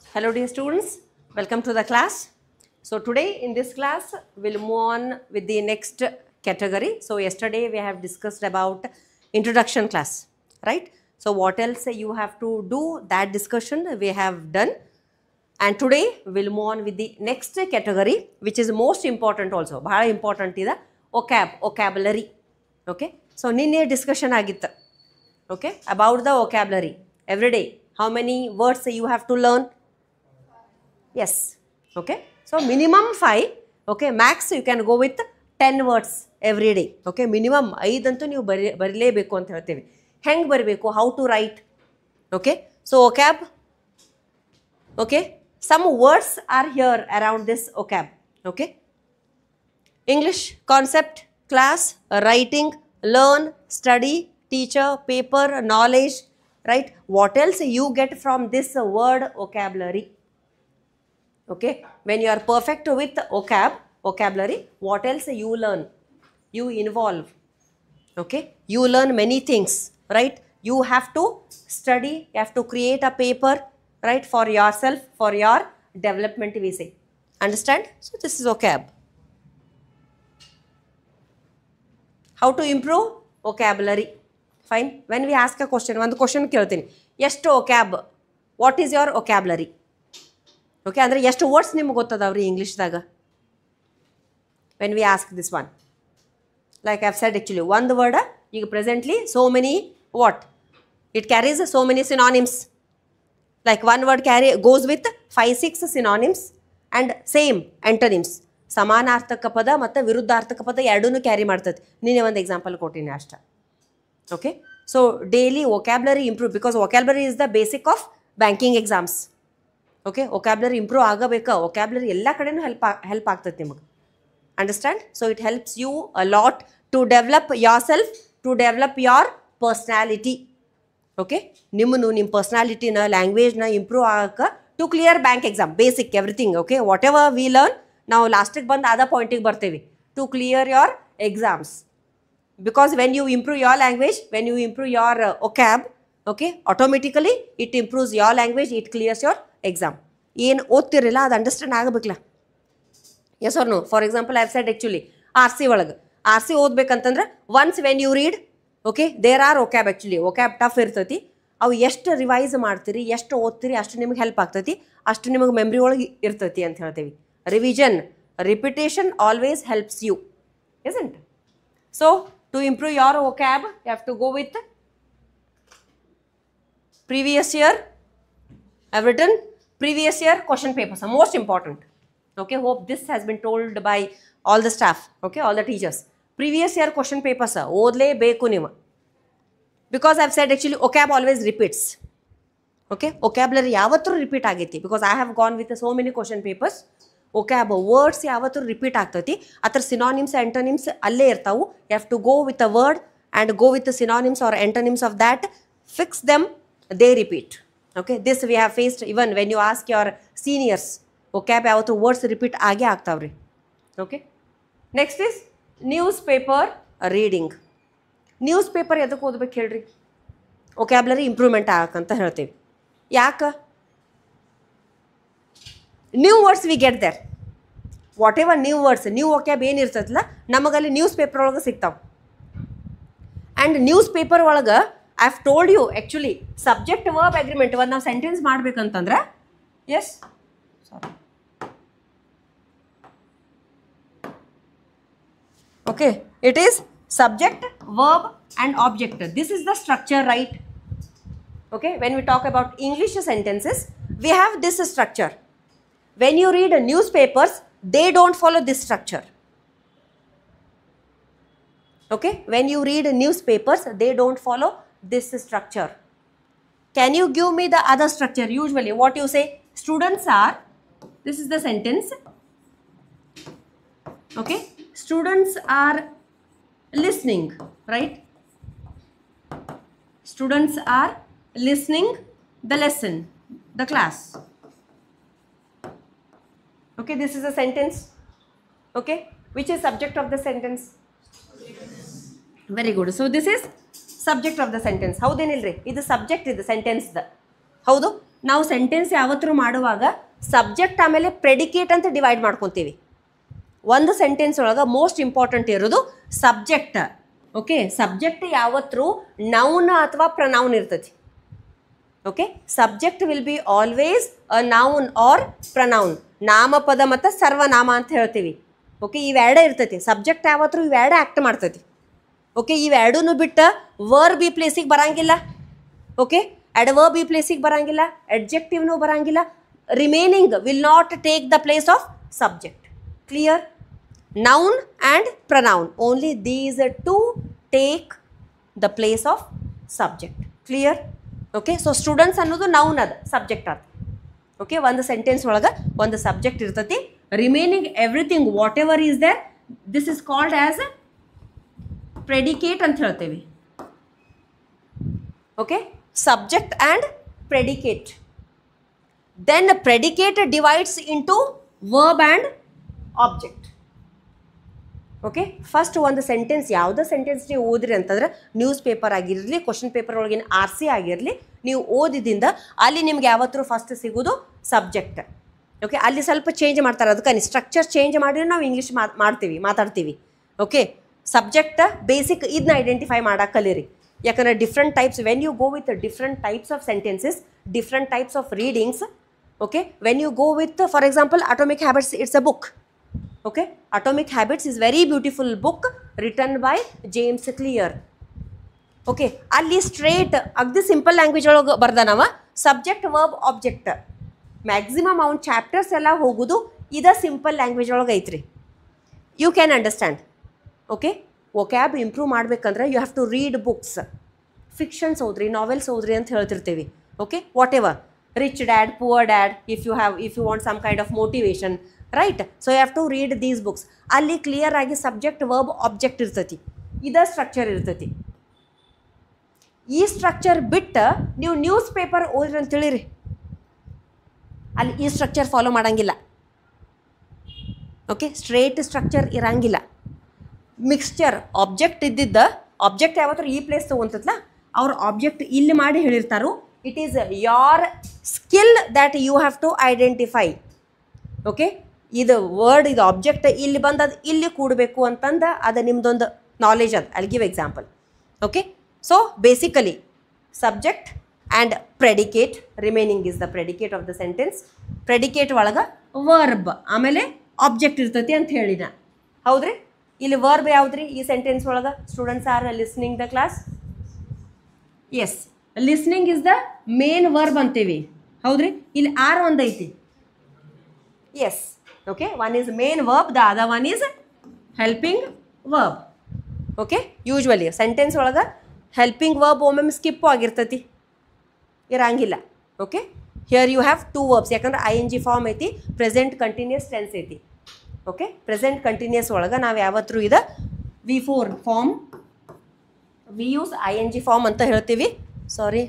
Hello dear students, welcome to the class. So today in this class we'll move on with the next category. So yesterday we have discussed about introduction class, right? So what else you have to do, that discussion we have done. And today we'll move on with the next category, which is most important also. Bhala important is the vocabulary. Okay. So ninne discussion ಆಗಿತ್ತು. Okay, about the vocabulary every day. How many words you have to learn? Yes. Okay, so minimum 5. Okay, max you can go with 10 words every day. Okay, minimum 5 ಅಂತೂ ನೀವು ಬರಲೇಬೇಕು ಅಂತ ಹೇಳ್ತೇವೆ. ಹೆಂಗೆ ಬರಬೇಕು, how to write. Okay, so vocab. Okay, some words are here around this vocab. Okay, English, concept, class, writing, learn, study, teacher, paper, knowledge, right? What else you get from this word vocabulary? Okay, when you are perfect with vocabulary, what else you learn? You involve. Okay, you learn many things, right? You have to study, you have to create a paper, right, for yourself, for your development, we say. Understand? So this is vocab. How to improve vocabulary? Fine. When we ask a question, one question ಕೇಳ್ತೀನಿ, ಎಷ್ಟು vocab, what is your vocabulary? Okay, ಅಂದರೆ ಎಷ್ಟು words ನಿಮ್ಗೆ ಗೊತ್ತದಾವ್ರಿ ಇಂಗ್ಲೀಷ್ದಾಗ? When we ask this one, like I've said, actually one word ಈಗ presently so many what? It carries so many synonyms. Like one word goes with 5-6 synonyms and same antonyms. ಸಮಾನಾರ್ಥಕ ಪದ ಮತ್ತು ವಿರುದ್ಧಾರ್ಥಕ ಪದ ಎರಡೂ carry ಮಾಡ್ತದೆ. ನೀನೇ ಒಂದು ಎಕ್ಸಾಂಪಲ್ ಕೊಟ್ಟಿನಿ ಅಷ್ಟ. Okay, so daily vocabulary improve, because vocabulary is the basic of banking exams. Okay, vocabulary improve ಆಗಬೇಕು. ವೊಕ್ಯಾಬ್ಲರಿ ಎಲ್ಲ ಕಡೆನೂ ಹೆಲ್ಪ್ ಆಗ್ತದೆ ನಿಮಗೆ. Understand? So it helps you a lot to develop yourself, to develop your personality. Okay, ನಿಮ್ಮ ಪರ್ಸ್ನಾಲಿಟಿನ, ಲ್ಯಾಂಗ್ವೇಜ್ನ improve ಆಗಕ್ಕೆ, to clear bank exam, basic everything. Okay, whatever we learn, ನಾವು ಲಾಸ್ಟಿಗೆ ಬಂದು ಅದ ಪಾಯಿಂಟಿಗೆ ಬರ್ತೀವಿ, to clear your exams. Because when you improve your language, when you improve your vocab, okay, automatically it improves your language, it clears your exam. ಏನು ಓದ್ತಿರಲಿಲ್ಲ ಅದು understand ಆಗಬೇಕಲ್ಲ. Yes or no? For example I have said actually RC ಒಳಗೆ RC ಓದ್ಬೇಕಂತಂದ್ರೆ once when you read, okay, there are vocab. Actually vocab tough ಇರ್ತೈತಿ. ಅವು ಎಷ್ಟು revise ಮಾಡ್ತೀರಿ, ಎಷ್ಟು ಓದ್ತೀರಿ, ಅಷ್ಟು ನಿಮಗೆ ಹೆಲ್ಪ್ ಆಗ್ತೈತಿ, ಅಷ್ಟು ನಿಮಗೆ ಮೆಮ್ರಿ ಒಳಗೆ ಇರ್ತೈತಿ ಅಂತ ಹೇಳ್ತೀವಿ. Revision, repetition always helps you, isn't it? So to improve your vocab, you have to go with previous year. I've written previous year question papers are most important. Okay, hope this has been told by all the staff, okay, all the teachers. Previous year question papers odle beku niva, because I've said actually vocab always repeats. Okay, vocabulary yavatru repeat ageti, because I have gone with so many question papers. vocab words ಯಾವತ್ತೂ repeat ಆಗ್ತೈತಿ, ಅದ್ರ synonyms antonyms ಅಲ್ಲೇ ಇರ್ತಾವು. You have to go with a word and go with synonyms or antonyms of that, fix them, they repeat. Okay, this we have faced even when you ask your seniors. vocab ಯಾವತ್ತೂ words repeat ಆಗೇ ಆಗ್ತಾವ್ರಿ. Okay, next is newspaper reading. Newspaper ಎದಕ್ಕೆ ಓದ್ಬೇಕು ಹೇಳ್ರಿ? vocabulary improvement ಆಗಕ್ಕಂತ ಹೇಳ್ತೀವಿ. ಯಾಕೆ? New words we get there. What ever new words, new vocab ಏನಿರ್ತದಲ್ಲ ನಮಗಲ್ಲಿ ನ್ಯೂಸ್ ಪೇಪರ್ ಒಳಗೆ ಸಿಗ್ತಾವೆ. ಆ್ಯಂಡ್ ನ್ಯೂಸ್ ಪೇಪರ್ ಒಳಗೆ I have told you actually subject verb agreement ಒಂದು ನಾವು ಸೆಂಟೆನ್ಸ್ ಮಾಡ್ಬೇಕಂತಂದ್ರೆ, yes sorry, okay, it is subject, verb and object. This is the structure, right? Okay, when we talk about English sentences we have this structure. When you read newspapers, they don't follow this structure. Okay, when you read newspapers, they don't follow this structure. Can you give me the other structure? Usually what you say, students are, this is the sentence. Okay, students are listening, right? Students are listening the lesson, the class. Okay, this is a sentence. Okay, which is subject of the sentence? Very good. So this is subject of the sentence. ಹೌದೇನಿಲ್ರಿ? ಇದು subject, ಇದು sentence the. ಹೌದು, ನಾವು sentence ಯಾವತ್ತೂ ಮಾಡುವಾಗ subject ಆಮೇಲೆ predicate ಅಂತ divide ಮಾಡ್ಕೊತೀವಿ. ಒಂದು ಸೆಂಟೆನ್ಸ್ ಒಳಗೆ ಮೋಸ್ಟ್ ಇಂಪಾರ್ಟೆಂಟ್ ಇರೋದು ಸಬ್ಜೆಕ್ಟ್. ಓಕೆ, ಸಬ್ಜೆಕ್ಟ್ ಯಾವತ್ತೂ ನೌನ್ ಅಥವಾ ಪ್ರನೌನ್ ಇರ್ತೈತಿ. Okay, subject will be always a noun or pronoun. ನಾಮಪದ ಮತ್ತು ಸರ್ವನಾಮ ಅಂತ ಹೇಳ್ತೀವಿ. ಓಕೆ, ಇವೆರಡೇ ಇರ್ತೈತಿ. ಸಬ್ಜೆಕ್ಟ್ ಯಾವತ್ತೂ ಇವೆರಡೇ ಆ್ಯಕ್ಟ್ ಮಾಡ್ತೈತಿ. ಓಕೆ, ಇವೆರಡೂ ಬಿಟ್ಟು ವರ್ಬ್ ಈ ಪ್ಲೇಸಿಗೆ ಬರಂಗಿಲ್ಲ. ಓಕೆ, ಅಡ್ವರ್ಬ್ ಈ ಪ್ಲೇಸಿಗೆ ಬರಂಗಿಲ್ಲ, ಅಡ್ಜೆಕ್ಟಿವ್ನೂ ಬರಂಗಿಲ್ಲ. Remaining will not take the place of subject. Clear? Noun and pronoun, only these two take the place of subject. Clear? Okay, so students ಅನ್ನೋದು noun ಅದ, subject ಅದ. ಓಕೆ, ಒಂದು ಸೆಂಟೆನ್ಸ್ ಒಳಗೆ ಒಂದು ಸಬ್ಜೆಕ್ಟ್ ಇರ್ತೈತಿ. Remaining everything whatever is there, this is called as predicate ಅಂತ ಹೇಳ್ತೇವೆ. Okay, subject and predicate. Then predicate divides into verb and object. Okay, first ಒಂದು ಸೆಂಟೆನ್ಸ್, ಯಾವುದೋ ಸೆಂಟೆನ್ಸ್ ನೀವು ಓದಿರಿ ಅಂತಂದ್ರೆ ನ್ಯೂಸ್ ಪೇಪರ್ ಆಗಿರಲಿ, ಕ್ವಶನ್ ಪೇಪರ್ ಒಳಗಿನ RC ಆಗಿರಲಿ, ನೀವು ಓದಿದಿಂದ ಅಲ್ಲಿ ನಿಮ್ಗೆ ಯಾವತ್ತೂ ಫಸ್ಟ್ ಸಿಗೋದು ಸಬ್ಜೆಕ್ಟ್. ಓಕೆ, ಅಲ್ಲಿ ಸ್ವಲ್ಪ ಚೇಂಜ್ ಮಾಡ್ತಾರೆ, ಅದಕ್ಕೆ ಸ್ಟ್ರಕ್ಚರ್ ಚೇಂಜ್ ಮಾಡಿ ನಾವು ಇಂಗ್ಲೀಷ್ ಮಾತಾಡ್ತೀವಿ. ಓಕೆ, ಸಬ್ಜೆಕ್ಟ್ ಬೇಸಿಕ್ ಇದನ್ನ ಐಡೆಂಟಿಫೈ ಮಾಡೋಕೆ ಕಲೀರಿ. ಯಾಕಂದರೆ different types, when you go with different types of sentences, different types of readings. Okay, when you go with, for example, atomic habits, it's a book. Okay, Atomic Habits is very beautiful book written by James Clear. Okay, ಅಲ್ಲಿ straight ಅಗ್ದಿ simple language ಒಳಗೆ ಬರ್ದಾನವ, subject verb object. Maximum ಅವ್ನ chapters ಎಲ್ಲ ಹೋಗೋದು ಇದ simple language ಒಳಗೆ ಐತ್ರಿ. You can understand. Okay, vocab improve ಮಾಡ್ಬೇಕಂದ್ರೆ you have to read books. Fictions ಓದ್ರಿ, ನಾವೆಲ್ಸ್ ಓದ್ರಿ ಅಂತ ಹೇಳ್ತಿರ್ತೀವಿ. Okay, whatever, rich dad, poor dad, if you want some kind of motivation, right? So you have to read these books. ಅಲ್ಲಿ clear ಆಗಿ subject verb object ಇರ್ತೈತಿ, ಇದ structure ಇರ್ತೈತಿ. ಈ ಸ್ಟ್ರಕ್ಚರ್ ಬಿಟ್ಟು ನೀವು ನ್ಯೂಸ್ ಪೇಪರ್ ಓದ್ರಿ ಅಂತ ತಿಳಿರಿ, ಅಲ್ಲಿ ಈ ಸ್ಟ್ರಕ್ಚರ್ ಫಾಲೋ ಮಾಡೋಂಗಿಲ್ಲ. ಓಕೆ, ಸ್ಟ್ರೇಟ್ ಸ್ಟ್ರಕ್ಚರ್ ಇರಂಗಿಲ್ಲ. ಮಿಕ್ಸ್ಚರ್ ಆಬ್ಜೆಕ್ಟ್ ಇದ್ದಿದ್ದ, ಆಬ್ಜೆಕ್ಟ್ ಯಾವತ್ತೂ ಈ ಪ್ಲೇಸ್ ತೊಗೊಂತಲ್ಲ, ಅವ್ರ ಆಬ್ಜೆಕ್ಟ್ ಇಲ್ಲಿ ಮಾಡಿ ಹೇಳಿರ್ತಾರೋ. It is your skill that you have to identify. Okay, ಇದು ವರ್ಡ್, ಇದು ಆಬ್ಜೆಕ್ಟ್ ಇಲ್ಲಿ ಬಂದು ಅದು ಇಲ್ಲಿ ಕೂಡಬೇಕು ಅಂತಂದು ಅದು ನಿಮ್ದೊಂದು ನಾಲೆಜ್ ಅದು. I give example. Okay, so basically subject and predicate, remaining is the predicate of the sentence. Predicate ಒಳಗೆ ವರ್ಬ್ ಆಮೇಲೆ ಆಬ್ಜೆಕ್ಟ್ ಇರ್ತೈತಿ ಅಂತ ಹೇಳಿನ, ಹೌದ್ರಿ? ಇಲ್ಲಿ ವರ್ಬ್ ಯಾವುದ್ರಿ ಈ ಸೆಂಟೆನ್ಸ್ ಒಳಗೆ? Students are listening the class. Yes, listening is the main verb ಅಂತೀವಿ, ಹೌದ್ರಿ? ಇಲ್ಲಿ ಆರ್ ಒಂದೈತಿ. Yes, okay, one is main verb, the other one is helping verb. Okay, usually sentence ಒಳಗೆ ಹೆಲ್ಪಿಂಗ್ ವರ್ಬ್ ಒಮ್ಮೊಮ್ಮೆ skip ಆಗಿರ್ತೈತಿ, ಇರಂಗಿಲ್ಲ. ಓಕೆ, here you have two verbs, ಯಾಕಂದ್ರೆ ING ಫಾರ್ಮ್ ಐತಿ, ಪ್ರೆಸೆಂಟ್ ಕಂಟಿನ್ಯೂಸ್ ಟೆನ್ಸ್ ಐತಿ. ಓಕೆ, ಪ್ರೆಸೆಂಟ್ ಕಂಟಿನ್ಯೂಸ್ ಒಳಗೆ ನಾವು ಯಾವತ್ತೂ ಇದು V4 form, we use ING form ಅಂತ ಹೇಳ್ತೀವಿ. ಸಾರಿ,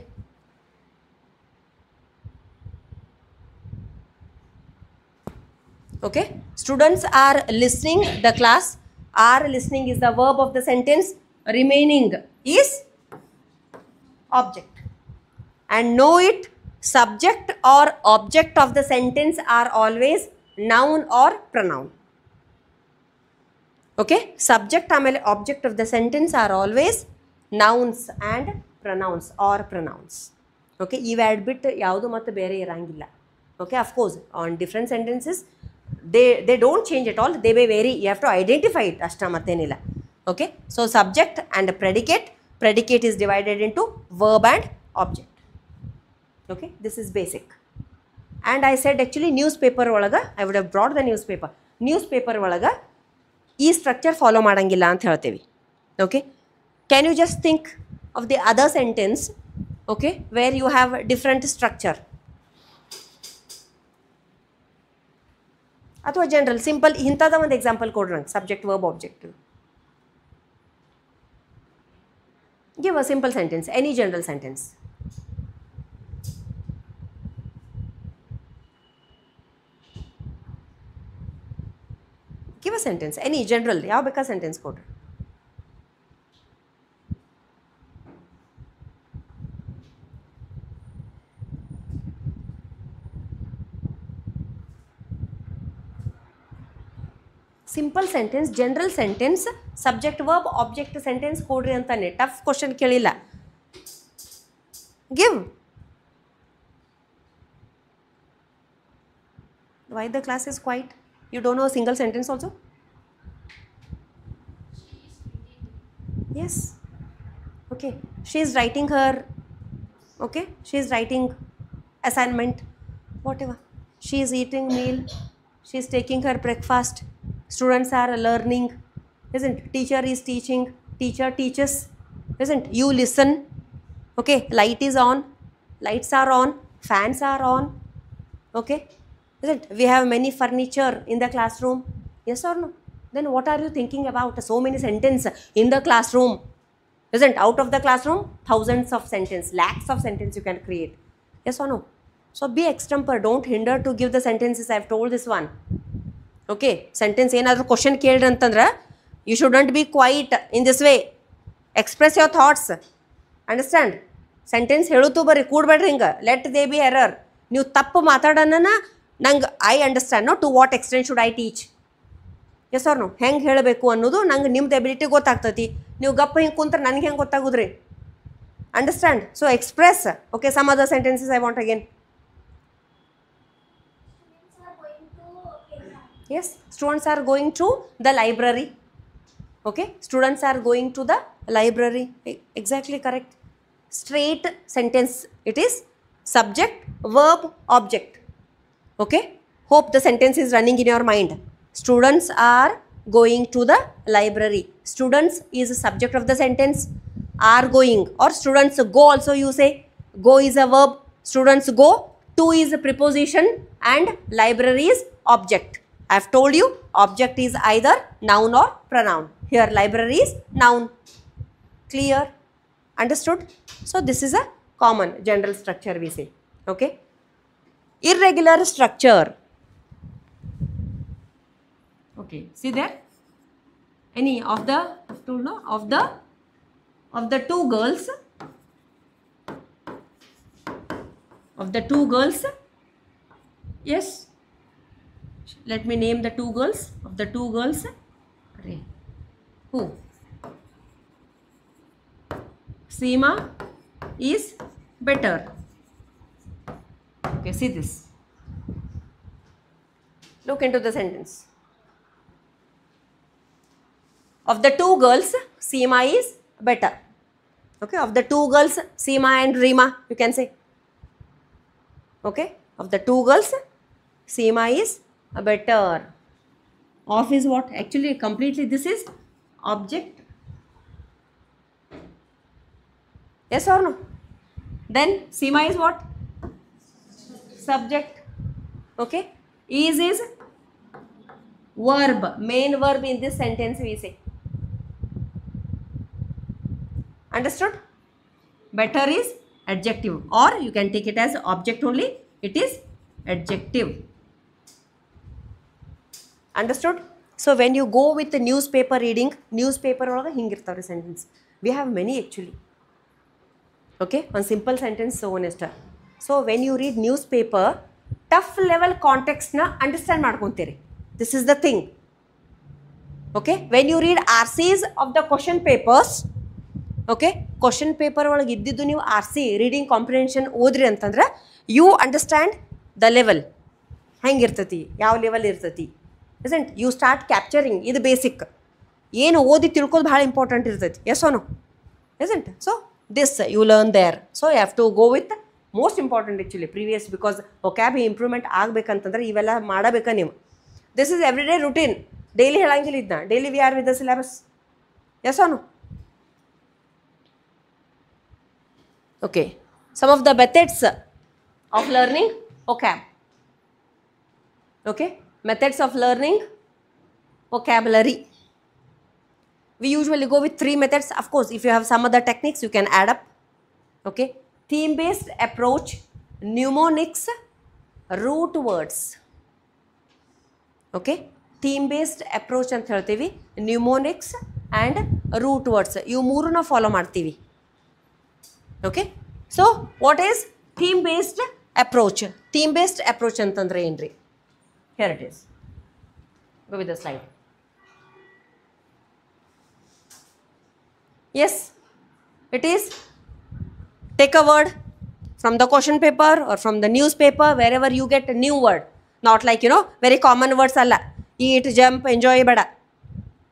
okay, students are listening the class. Are listening is the verb of the sentence, remaining is object. And know it, subject or object of the sentence are always noun or pronoun. Okay, subject amele object of the sentence are always nouns and pronouns or pronouns. Okay, ಈ ಎರಡು ಬಿಟ್ಟು ಯಾವುದು ಮತ್ತು ಬೇರೆ ಇರಂಗಿಲ್ಲ. Okay, of course on different sentences they don't change at all, they may vary, you have to identify it ಅಷ್ಟ ಮತ್ತೇನಿಲ್ಲ. Okay, so subject and predicate is divided into verb and object. Okay, this is basic. And I said actually newspaper ಒಳಗೆ I would have brought the newspaper ಒಳಗೆ ಈ structure follow ಮಾಡೋಂಗಿಲ್ಲ ಅಂತ ಹೇಳ್ತೀವಿ. Okay, can you just think of the other sentence, okay, where you have different structure? ಅಥವಾ general simple ಇಂಥದ ಒಂದು example ಕೊಡ್ರಿ ನಂಗೆ, subject verb object. Give a simple sentence, any general sentence. Give a sentence, any general, ಯಾವ ಬೇಕಾದ sentence ಕೊಡ್ರಿ. Simple sentence, general sentence, subject verb object sentence ಕೊಡ್ರಿ ಅಂತಾನೆ. Tough question ಕೇಳಿಲ್ಲ. Give. Why the class is quiet? You don't know a single sentence also? Yes. Okay. She is writing her, okay, she is writing assignment, whatever. She is eating meal. She is taking her breakfast. Students are learning, isn't? Teacher is teaching. Teacher teaches, isn't? You listen. Okay. Light is on. Lights are on. Fans are on. Okay. Isn't? We have many furniture in the classroom. Yes or no? Then what are you thinking about? So many sentences in the classroom. Isn't? Out of the classroom, thousands of sentences, lakhs of sentences you can create. Yes or no? So be extempore. Don't hinder to give the sentences. I have told this one. Okay. Sentence ಏನಾದರೂ question ಕೇಳ್ರಿ ಅಂತಂದ್ರೆ you shouldn't be quiet in this way. Express your thoughts. Understand? Sentence ಹೇಳುತ್ತೂ ಬರ್ರಿ, ಕೂಡ್ಬೇಡ್ರಿ ಹಿಂಗೆ. Let there be error. ನೀವು ತಪ್ಪು ಮಾತಾಡೋಣ ನಂಗೆ I understand no to what extent should I teach. Yes or no? ಹೆಂಗೆ ಹೇಳಬೇಕು ಅನ್ನೋದು ನಂಗೆ ನಿಮ್ದು ಎಬಿಲಿಟಿ ಗೊತ್ತಾಗ್ತೈತಿ. ನೀವು ಗಪ್ಪ ಹಿಂಗೆ ಕುಂತ್ರೆ ನನಗೆ ಹೆಂಗೆ ಗೊತ್ತಾಗೋದ್ರಿ? Understand? So express. Okay, some other sentences I want again. Yes, students are going to the library. Okay, students are going to the library. Exactly correct. Straight sentence. It is subject, verb, object. Okay, hope the sentence is running in your mind. Students are going to the library. Students is the subject of the sentence. Are going, or students go also you say. Go is a verb. Students go. To is a preposition and library is object. I have told you object is either noun or pronoun. Here library is noun. Clear? Understood? So this is a common general structure we say. Okay. Irregular structure. Okay, see there, any of the two girls, yes, let me name the two girls. Of the two girls, who? Seema is better. Okay, see this. Look into the sentence. Of the two girls, Seema is better. Okay, of the two girls, Seema and Reema, you can say. Okay, of the two girls, Seema is better. Of is what? Actually, completely this is object. Yes or no? Then Seema is what? Subject. Okay. Is verb. Main verb in this sentence we say. Understood? Better is adjective, or you can take it as object only. It is adjective. Understood? So when you go with the newspaper reading, newspaper olaga hingirtavre sentence. We have many actually. Okay, one simple sentence so honest. So when you read newspaper, tough level context na understand ಮಾಡ್ಕೊಂತೀರಿ. This is the thing. Okay, when you read RCs of the question papers, okay, question paper ಒಳಗೆ ಇದ್ದಿದ್ದು ನೀವು RC reading comprehension ಓದ್ರಿ ಅಂತಂದ್ರೆ you understand the level. ಹೆಂಗಿರ್ತತಿ, ಯಾವ level ಇರ್ತತಿ, isn't? You start capturing. ಇದು basic. ಏನು ಓದಿ ತಿಳ್ಕೋದು ಭಾಳ ಇಂಪಾರ್ಟೆಂಟ್ ಇರ್ತೈತಿ. Yes or no? isn't? So this you learn there. So you have to go with most important actually previous, because vocab improvement ಆಗಬೇಕಂತಂದ್ರೆ ಇವೆಲ್ಲ ಮಾಡಬೇಕಾ ನೀವು. This is everyday routine. Daily ಹೇಳಂಗಿಲ್ಲ ಇದನ್ನ. Daily we are with the syllabus. Yes or no? Okay. Some of the methods of learning vocab. Okay. Methods of learning vocabulary. We usually go with 3 methods. Of course, if you have some other techniques, you can add up. Okay. Theme-based approach, mnemonics, root words. Okay. Theme-based approach ಅಂತ ಹೇಳ್ತೀವಿ, mnemonics and root words. ಇವು ಮೂರನ್ನ follow ಮಾಡ್ತೀವಿ. Okay. So, what is theme-based approach? Theme-based approach ಅಂತಂದ್ರೆ ಏನ್ರಿ? Here it is. Go with the slide. Yes, it is. Take a word from the question paper or from the newspaper, wherever you get a new word. Not like, very common words alla. Eat, jump, enjoy, bada.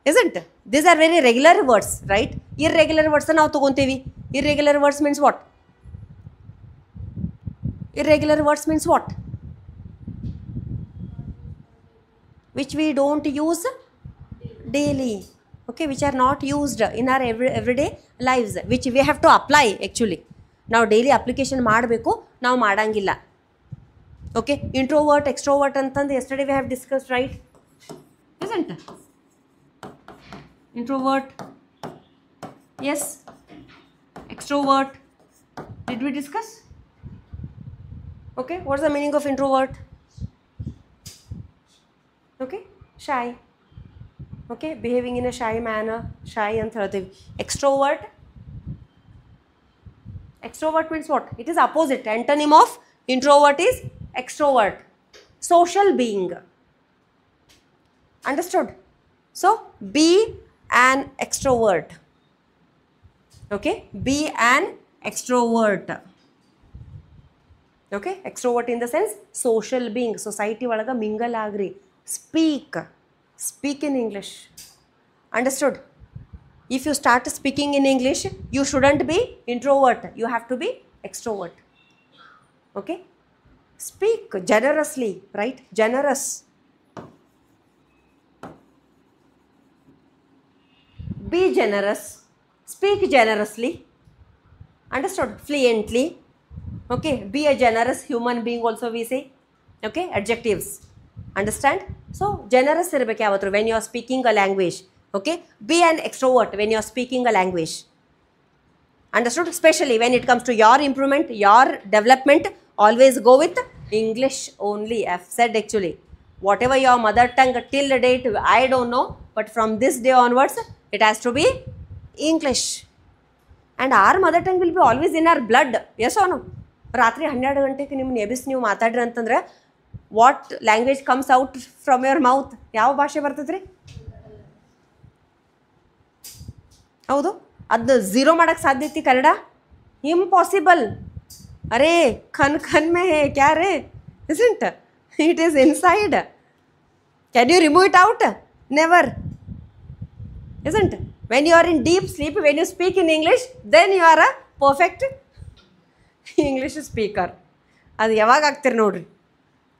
Isn't? These are very regular words, right? Irregular words now togontevi. Irregular words means what? Irregular words means what? Which we don't use daily. Okay, which are not used in our everyday lives, which we have to apply actually. Now daily application ಮಾಡಬೇಕು, ನಾವು ಮಾಡಂಗಿಲ್ಲ. Okay, introvert, extrovert ಅಂತಂದು yesterday we have discussed, right? Isn't? Introvert, yes. Extrovert, did we discuss? Okay, what's the meaning of introvert? Okay, shy. Okay, behaving in a shy manner, shy ಅಂತ ಹೇಳ್ತೀವಿ. Extrovert, extrovert means what? It is opposite. Antonym of introvert is extrovert. Social being. Understood? So, be an extrovert. Okay, be an extrovert. Okay, extrovert in the sense social being. Society ಒಳಗ mingle agri. Speak in English. Understood? If you start speaking in English, you shouldn't be introvert. You have to be extrovert. Okay? Speak generously, right? Generous. Be generous. Speak generously. Understood? Fluently. Okay? Be a generous human being also we say. Okay? Adjectives. Understand? So, generous ಇರಬೇಕು ಯಾವತ್ತೂ when you are speaking a language. Okay? Be an extrovert when you are speaking a language. Understood? Especially when it comes to your improvement, your development, always go with English only. I've said actually. Whatever your mother tongue till date, I don't know. But from this day onwards, it has to be English. And our mother tongue will be always in our blood. Yes or no? ರಾತ್ರಿ 12 ಗಂಟೆಗೆ ನಿಮ್ಮನ್ನ ಎಬ್ಬಿಸಿ ನೀವು ಮಾತಾಡ್ರಿ ಅಂತಂದ್ರೆ what language comes out from your mouth? ಯಾವ ಭಾಷೆ ಬರ್ತದ್ರಿ? ಹೌದು, ಅದು ಝೀರೋ ಮಾಡೋಕ್ಕೆ ಸಾಧ್ಯತೆ ಕನ್ನಡ? ಇಂಪಾಸಿಬಲ್. ಅರೇ ಖನ್ ಮೇ ಹೇ ಕ್ಯಾ ರೇ? Isn't it is inside. Can you remove it out? Never. Isn't? When you are in deep sleep, when you speak in English, then you are a perfect English speaker. ಅದು ಯಾವಾಗ ಆಗ್ತೀರಿ ನೋಡ್ರಿ.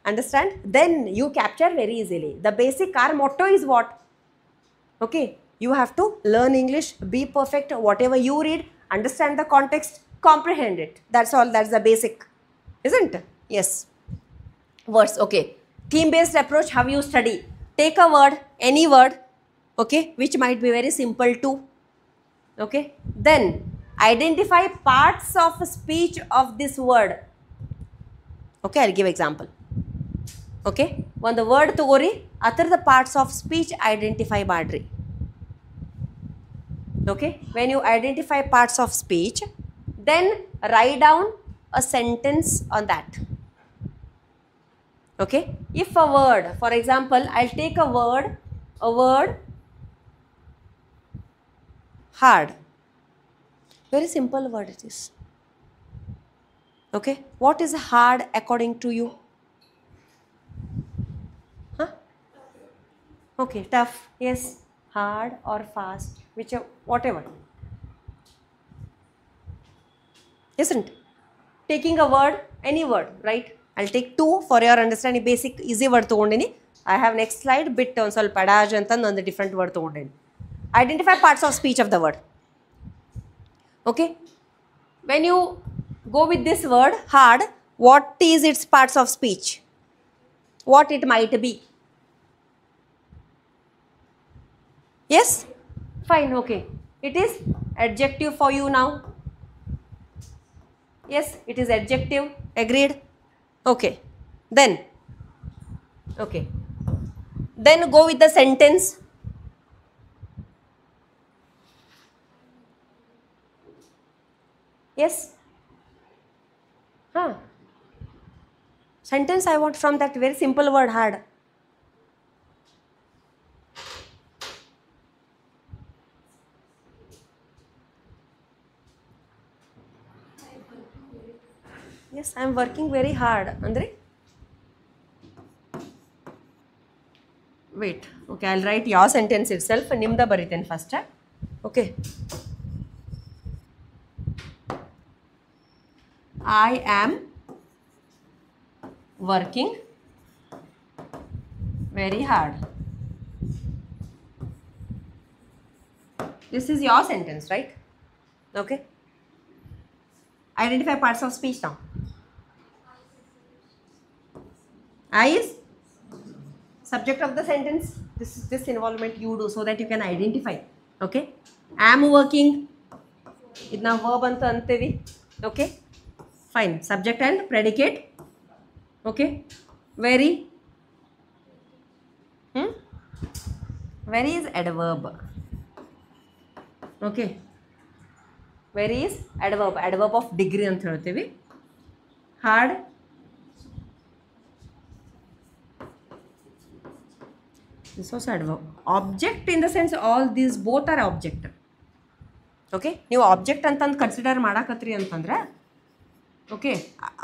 Understand? Then you capture very easily. The basic, our motto is what? Okay, you have to learn English, be perfect, whatever you read, understand the context, comprehend it. That's all, that's the basic. Isn't? Yes. Words, okay. Theme-based approach, how you study. Take a word, any word, okay, which might be very simple too. Okay. Then, identify parts of speech of this word. Okay, I'll give example. Okay, ಒಂದು word ತಗೋರಿ, ಅದರದ parts of speech identify ಮಾಡ್ರಿ. Okay, when you identify parts of speech, then write down a sentence on that. Okay, if a word, for example, I'll take a word hard. Very simple word it is. Okay, what is hard according to you? Huh? Okay, tough, yes, hard or fast, whichever, whatever. Isn't? Taking a word, any word, right? I'll take two for your understanding. Basic, easy word ತಗೊಂಡಿನಿ. I have next slide, bit ಒಂದು ಸ್ವಲ್ಪ ಅಡಾಜ್ ಅಂತ ಒಂದು different word ತಗೊಂಡಿನಿ. Identify parts of speech of the word. Okay? When you go with this word, hard, what is its parts of speech? What it might be? Yes? Fine, okay. It is adjective for you now. Yes, it is adjective. Agreed? Okay. Then, okay. Then go with the sentence. Yes? Huh. Sentence I want from that very simple word hard. Yes I am working very hard ಅಂದರೆ wait okay I write ಯಾವ sentence itself ನಿಮ್ದ ಬರೀತೇನೆ first okay I am working very hard this is your sentence, right? Okay. Identify parts of speech now. I is subject of the sentence. This involvement you do so that you can identify. Okay. Am working. Idna verb anta antevi. Okay. Fine. Subject and predicate. Okay. Very. Very is adverb. Okay. Very is adverb of degree ಅಂತ ಹೇಳ್ತೀವಿ. Hard this was adverb. Object in the sense all these both are object. Okay, ನೀವು object ಅಂತಂದು consider ಮಾಡಾಕತ್ರಿ ಅಂತಂದ್ರೆ okay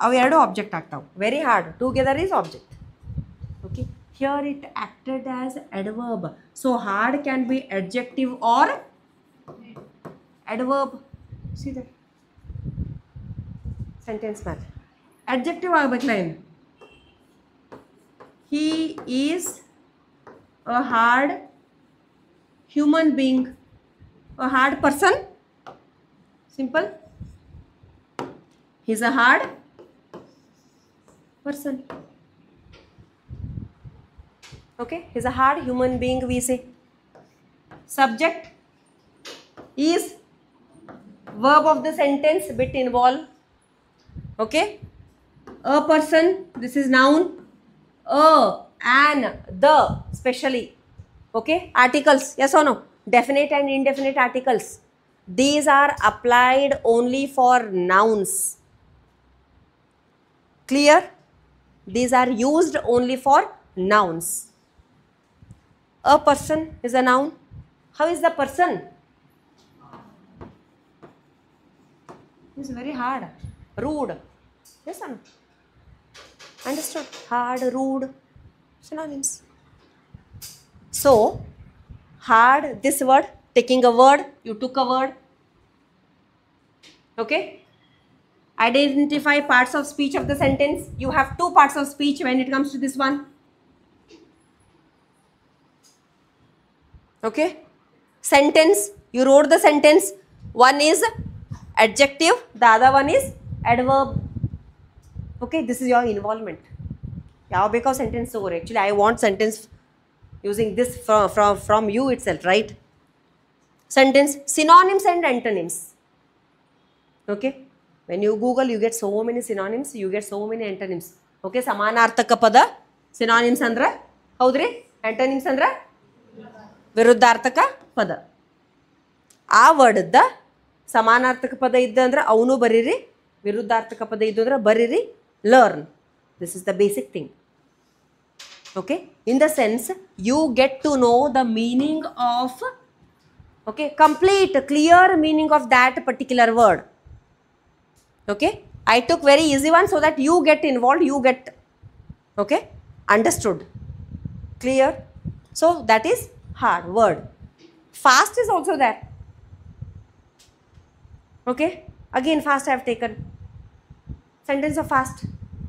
ಅವು ಎರಡು object ಆಗ್ತಾವೆ. Very hard together is object. Okay here it acted as adverb. So hard can be adjective or adverb. See that sentence math adjective ಆಗಬೇಕಲ್ಲ ಏನು he is a hard human being, a hard person. Simple. He's a hard person. Okay, he's a hard human being we say. Subject is verb of the sentence bit involved. Okay, a person, this is noun. A, an, the, specially. Okay, articles, yes or no? Definite and indefinite articles, these are applied only for nouns. Clear? These are used only for nouns. A person is a noun. How is the person? It's very hard. Rude. Yes or no? Understood? Hard, rude, synonyms. So, hard, this word, taking a word, you took a word. Okay? Identify parts of speech of the sentence. You have two parts of speech when it comes to this one. Okay? Sentence, you wrote the sentence. One is adjective, the other one is adverb. Okay, this is your involvement. ಯಾವ ಬೇಕಾ sentence ತಗೋರಿ. Actually, I want sentence using this from you itself, right? Sentence, synonyms and antonyms. Okay, when you Google, you get so many synonyms, you get so many antonyms. Okay, ಸಮಾನಾರ್ಥಕ ಪದ synonyms ಅಂದ್ರೆ ಹೌದ್ರಿ, antonyms ಅಂದ್ರೆ ವಿರುದ್ಧಾರ್ಥಕ ಪದ. ಆ ವರ್ಡ್ದ ಸಮಾನಾರ್ಥಕ ಪದ ಇದ್ದ ಅಂದ್ರೆ ಅವನು ಬರೀರಿ, ವಿರುದ್ಧಾರ್ಥಕ ಪದ ಇದ್ದು ಅಂದ್ರೆ ಬರೀರಿ. Learn. This is the basic thing. Okay, in the sense you get to know the meaning of, okay, complete clear meaning of that particular word. Okay, I took very easy one so that you get involved, you get, okay, understood. Clear? So that is hard word. Fast is also there. Okay, again fast I have taken. Sentence of fast.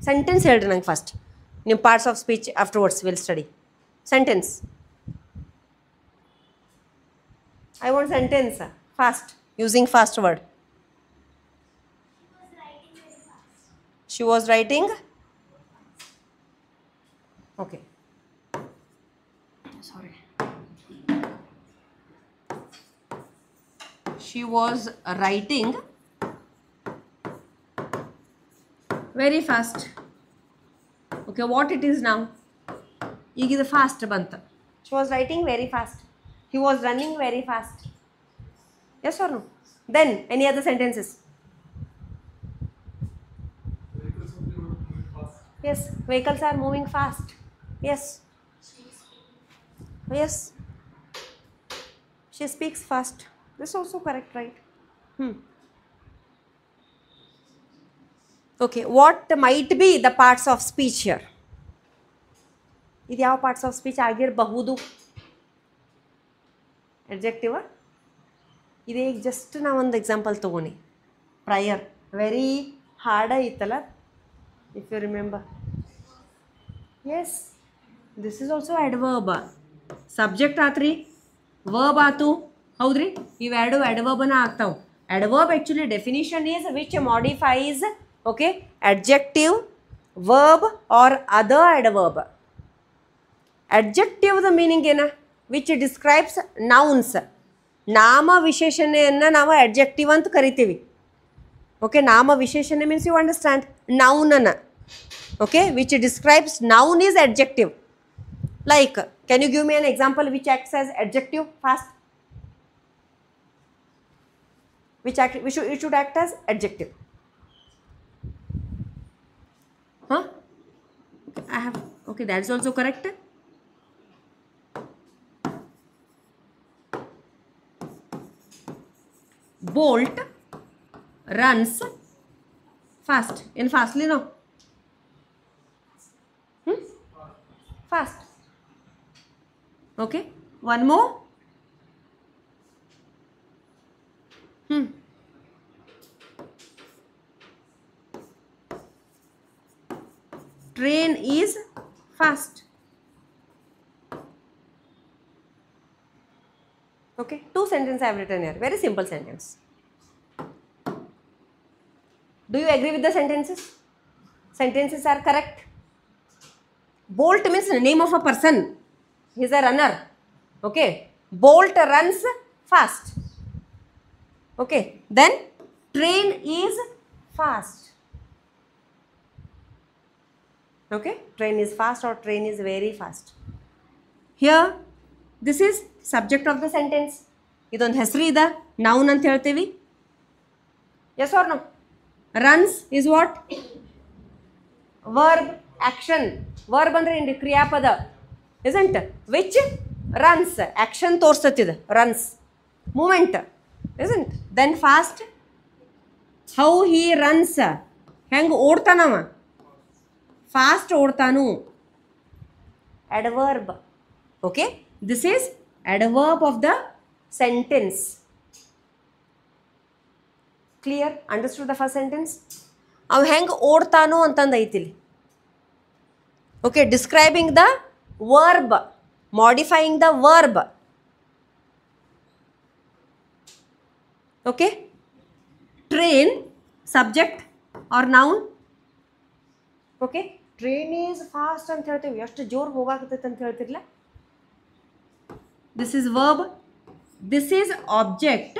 Sentence ಹೇಳ್ರಿ ನಂಗೆ first, ನಿಮ್ಮ parts of speech afterwards will study. Sentence, I want sentence fast, using fast word. She was writing. Okay. Sorry. She was writing very fast. Okay, what it is now? ಈಗ ಇದು fast ಬಂತ. She was writing very fast. He was running very fast. Yes or no? Then any other sentences? Yes, vehicles are moving fast. Yes. Yes. She speaks fast. This is also correct, right? Okay, what might be the parts of speech here? ಇದು ಯಾವ parts of speech ಆಗಿರಬಹುದು? Adjective. ಇದೇ ಈಗ just ನಾ ಒಂದು example ತೊಗೊಂಡು prior very hard ಐತಲ್ಲ, if you remember. Yes, this is also adverb. Subject ಆತ್ರಿ, ವರ್ಬ್ ಆತು, ಹೌದ್ರಿ. ಇವೆರಡು ಅಡ್ವರ್ಬನ ಆಗ್ತಾವೆ. Adverb actually definition is which modifies, okay, adjective, verb or other adverb. Adjective the meaning ಏನ? Which describes nouns. ನಾಮ ವಿಶೇಷಣೆಯನ್ನು ನಾವು ಅಡ್ಜೆಕ್ಟಿವ್ ಅಂತ ಕರಿತೀವಿ. ಓಕೆ, ನಾಮ ವಿಶೇಷಣೆ ಮೀನ್ಸ್ ಯು ಅಂಡರ್ಸ್ಟ್ಯಾಂಡ್, ನೌನನ್ನು. Okay, which describes noun is adjective. Like, can you give me an example which acts as adjective fast? It should act as adjective. Huh? I have, okay, that is also correct. Bolt runs fast. In fastly, no? Fast. Okay, one more. Train is fast. Okay, 2 sentences I have written here. Very simple sentence. Do you agree with the sentences? Sentences are correct. Bolt means the name of a person. He is a runner. Okay, Bolt runs fast. Okay, then train is fast. Okay, train is fast or train is very fast. Here, this is subject of the sentence. ಇದೊಂದು ಹೆಸರು ಇದೆ, noun ಅಂತ ಹೇಳ್ತೀವಿ. Yes or no? Runs is what? Verb, action. Verb ಅಂದ್ರೆ ಏನು? ಕ್ರಿಯಾಪದ, isn't? Which runs, action ತೋರಿಸ್ತತಿದೆ, runs, movement, isn't? Then fast, how he runs, ಹೆಂಗೆ ಓಡ್ತಾನವ, fast ಓಡ್ತಾನು, adverb. Okay, this is adverb of the sentence. Clear? Understood the first sentence? ಅವ ಹೆಂಗೆ ಓಡ್ತಾನು ಅಂತಂದು ಐತಿಲಿ. Okay, describing the verb, modifying the verb. Okay, train, subject or noun. Okay, train is fast ಅಂತ ಹೇಳ್ತೀವಿ, ಎಷ್ಟು ಜೋರು ಹೋಗಾಕತ್ತೈತೆ ಅಂತ ಹೇಳ್ತಿರ್ಲ. This is verb, this is object.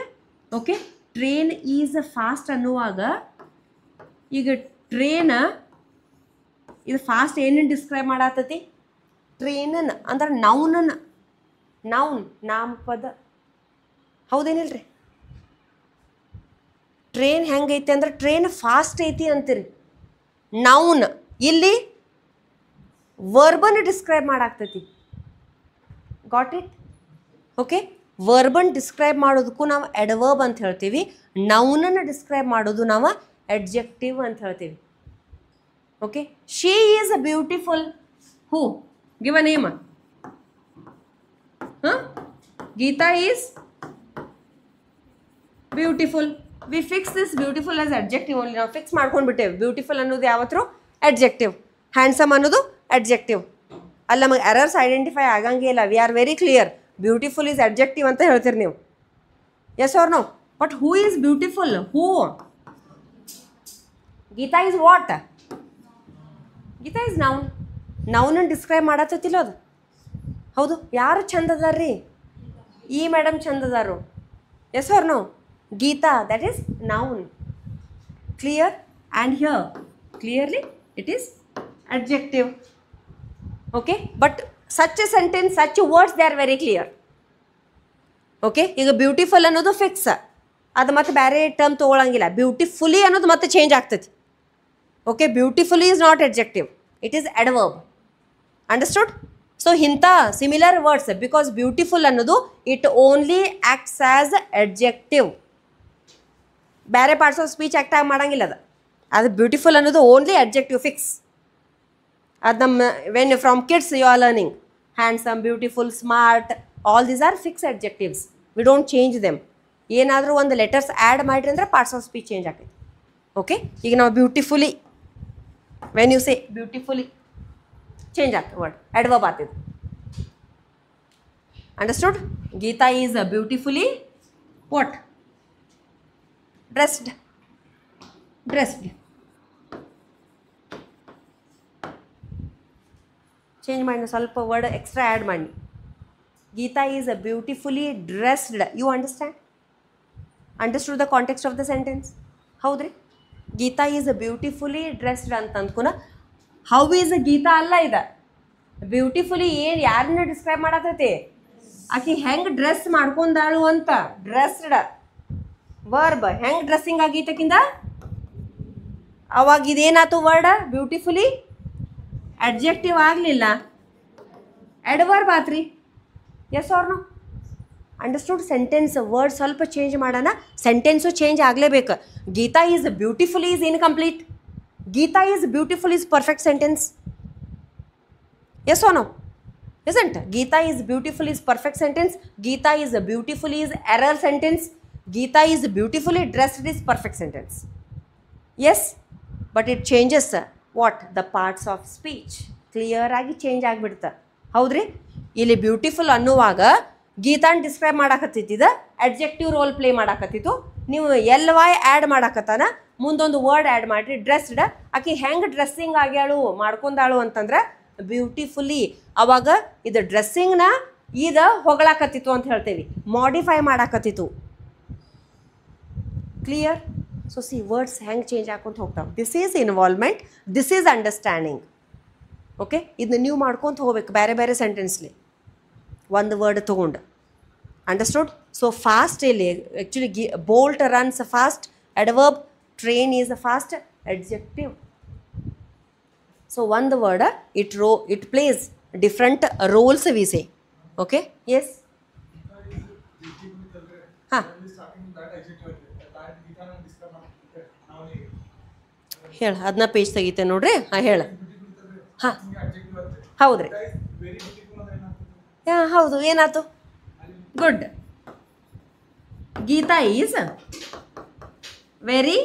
Okay, train is fast ಅನ್ನುವಾಗ ಈಗ ಟ್ರೇನ್ ಇದು ಫಾಸ್ಟ್ ಏನೇನು ಡಿಸ್ಕ್ರೈಬ್ ಮಾಡತ್ತತಿ? ಟ್ರೇನನ್ನು ಅಂದ್ರೆ ನೌನನ್ನು, ನೌನ್ ನಾಮಪದ, ಹೌದೇನಿಲ್ರಿ? ಟ್ರೇನ್ ಹೆಂಗೈತಿ ಅಂದ್ರೆ ಟ್ರೇನ್ ಫಾಸ್ಟ್ ಐತಿ ಅಂತೀರಿ. ನೌನ್ ಇಲ್ಲಿ ವರ್ಬನ್ನು ಡಿಸ್ಕ್ರೈಬ್ ಮಾಡಾಕ್ತೈತಿ. Got it? ಓಕೆ, ವರ್ಬನ್ ಡಿಸ್ಕ್ರೈಬ್ ಮಾಡೋದಕ್ಕೂ ನಾವು ಅಡ್ವರ್ಬ್ ಅಂತ ಹೇಳ್ತೀವಿ. ನೌನನ್ನು ಡಿಸ್ಕ್ರೈಬ್ ಮಾಡೋದು ನಾವು ಅಡ್ಜೆಕ್ಟಿವ್ ಅಂತ ಹೇಳ್ತೀವಿ. Okay, she is beautiful. Who? Give a name. Geeta is beautiful. We fix this beautiful as adjective only. ನಾವು ಫಿಕ್ಸ್ ಮಾಡ್ಕೊಂಡು ಬಿಟ್ಟೇವೆ. ಬ್ಯೂಟಿಫುಲ್ ಅನ್ನೋದು ಯಾವತ್ತೂ ಅಡ್ಜೆಕ್ಟಿವ್, ಹ್ಯಾಂಡ್ಸಮ್ ಅನ್ನೋದು ಅಡ್ಜೆಕ್ಟಿವ್. ಅಲ್ಲಿ ನಮಗೆ ಎರರ್ಸ್ ಐಡೆಂಟಿಫೈ ಆಗಂಗೇ ಇಲ್ಲ. We are very clear. Beautiful is adjective ಅಂತ ಹೇಳ್ತೀರಿ ನೀವು. Yes or no? But who is beautiful? ಹೂ. Geeta is what? Geeta is noun. ನೌನನ್ನು ಡಿಸ್ಕ್ರೈಬ್ ಮಾಡತ್ತತಿಲ್ಲ ಅದು. ಹೌದು. ಯಾರು ಚಂದ ಅದಾರ್ರಿ? ಈ ಮೇಡಮ್ ಚಂದ ಅದಾರು. Yes or no? Geeta, that is noun. Clear? And here clearly it is adjective. Okay, but such a sentence, such words, they are very clear. Okay, ಈಗ ಬ್ಯೂಟಿಫುಲ್ ಅನ್ನೋದು ಫಿಕ್ಸ್, ಅದು ಮತ್ತೆ ಬೇರೆ ಟರ್ಮ್ ತೊಗೊಳಂಗಿಲ್ಲ. ಬ್ಯೂಟಿಫುಲಿ ಅನ್ನೋದು ಮತ್ತೆ ಚೇಂಜ್ ಆಗ್ತೈತಿ. Okay, beautifully is not adjective, it is adverb. Understood? So ಇಂಥ similar words, because beautiful ಅನ್ನೋದು it only acts as adjective. ಬೇರೆ ಪಾರ್ಟ್ಸ್ ಆಫ್ ಸ್ಪೀಚ್ ಆ್ಯಕ್ಟ್ ಆಗಿ ಮಾಡಂಗಿಲ್ಲ ಅದು. ಅದು ಬ್ಯೂಟಿಫುಲ್ ಅನ್ನೋದು ಓನ್ಲಿ ಅಡ್ಜೆಕ್ಟಿವ್ ಫಿಕ್ಸ್. ಅದು ನಮ್ಮ when from kids you are learning handsome, beautiful, smart, all these are fix adjectives. We don't change them. ಏನಾದರೂ ಒಂದು ಲೆಟರ್ಸ್ ಆ್ಯಡ್ ಮಾಡಿರಿ ಅಂದರೆ ಪಾರ್ಟ್ಸ್ ಆಫ್ ಸ್ಪೀಚ್ ಚೇಂಜ್ ಆಗ್ತೈತಿ. ಓಕೆ, ಈಗ ನಾವು beautifully, when you say beautifully change ಆಗ್ತದೆ word, adverb ಆಗ್ತದೆ. Understood? Geeta is beautifully what? Dressed. Dressed change ಮಾಡಿ, ಸ್ವಲ್ಪ ವರ್ಡ್ ಎಕ್ಸ್ಟ್ರಾ ಆ್ಯಡ್ ಮಾಡಿ. Geeta is beautifully dressed. You understand? Understood the context of the sentence? ಹೌದ್ರಿ? Geetha is beautifully dressed ಅಂತ ಅಂದ್ಕೊನ how is Geetha ಅಲ್ಲ ಇದು. Beautifully ಏನು ಯಾರನ್ನ ಡಿಸ್ಕ್ರೈಬ್ ಮಾಡತೈತಿ? ಆಕೆ ಹೆಂಗೆ ಡ್ರೆಸ್ ಮಾಡ್ಕೊಂಡಾಳು ಅಂತ. ಡ್ರೆಸ್ಡ್ ವರ್ಬ್ ಹೆಂಗೆ ಡ್ರೆಸ್ಸಿಂಗ್ ಆಗೀತಕ್ಕಿಂದ ಅವಾಗ ಇದೇನಾಯ್ತು ವರ್ಡ್? ಬ್ಯೂಟಿಫುಲಿ ಅಡ್ಜೆಕ್ಟಿವ್ ಆಗಲಿಲ್ಲ, ಅಡ್ವರ್ಬ್ ಆತ್ರಿ. Yes or no? Understood? Sentence word ಸ್ವಲ್ಪ ಚೇಂಜ್ ಮಾಡೋಣ, ಸೆಂಟೆನ್ಸು ಚೇಂಜ್ ಆಗಲೇಬೇಕು. Geeta is beautiful is incomplete. Geeta is beautiful is perfect sentence. Yes or no? isn't? Geeta is beautiful is perfect sentence. Geeta is beautiful is error sentence. Geeta is beautifully dressed is perfect sentence. Yes, but it changes what? The parts of speech. Clear ಆಗಿ change ಆಗಿಬಿಡ್ತ. ಹೌದ್ರಿ? ಇಲ್ಲಿ beautiful ಅನ್ನುವಾಗ ಗೀತಾನ್ describe ಮಾಡಾಕತ್ತಿದ್ದ adjective roll play ಮಾಡಾಕತ್ತಿತ್ತು. ನೀವು LY add ಮಾಡಾಕತ್ತಾನ, ಮುಂದೊಂದು word add ಮಾಡಿರಿ dressed. ಆಕೆ ಹೆಂಗೆ dressing ಆಗ್ಯಾಳು ಮಾಡ್ಕೊಂಡಾಳು ಅಂತಂದ್ರೆ ಬ್ಯೂಟಿಫುಲಿ. ಅವಾಗ ಇದು ಡ್ರೆಸ್ಸಿಂಗ್ನ ಇದು ಹೊಗಳಾಕತ್ತಿತ್ತು ಅಂತ ಹೇಳ್ತೇವೆ, ಮಾಡಿಫೈ ಮಾಡಾಕತ್ತಿತ್ತು. ಕ್ಲಿಯರ್? ಸೊ ಸಿ ವರ್ಡ್ಸ್ ಹೆಂಗೆ ಚೇಂಜ್ ಹಾಕೊಂತ ಹೋಗ್ತಾವೆ. This is involvement, this is understanding. Okay, ಇದನ್ನ ನೀವು ಮಾಡ್ಕೊತ ಹೋಗ್ಬೇಕು ಬೇರೆ ಬೇರೆ ಸೆಂಟೆನ್ಸ್ಲಿ ಒಂದು ವರ್ಡ್ ತೊಗೊಂಡು. ಅಂಡರ್ಸ್ಟುಡ್? ಸೊ ಫಾಸ್ಟ್ ಇಲ್ಲಿ actually bolt runs fast, adverb, train is a fast, adjective. So one the word it plays different roles we say. Okay? Yes? Huh? ಹೇಳ ಅದನ್ನ ಪೇಜ್ ತೆಗಿತೆ ನೋಡ್ರಿ. ಹಾಂ ಹೇಳ. ಹಾಂ ಹೌದ್ರಿ. ಹಾಂ ಹೌದು. ಏನಾಯ್ತು? Good. Geeta is very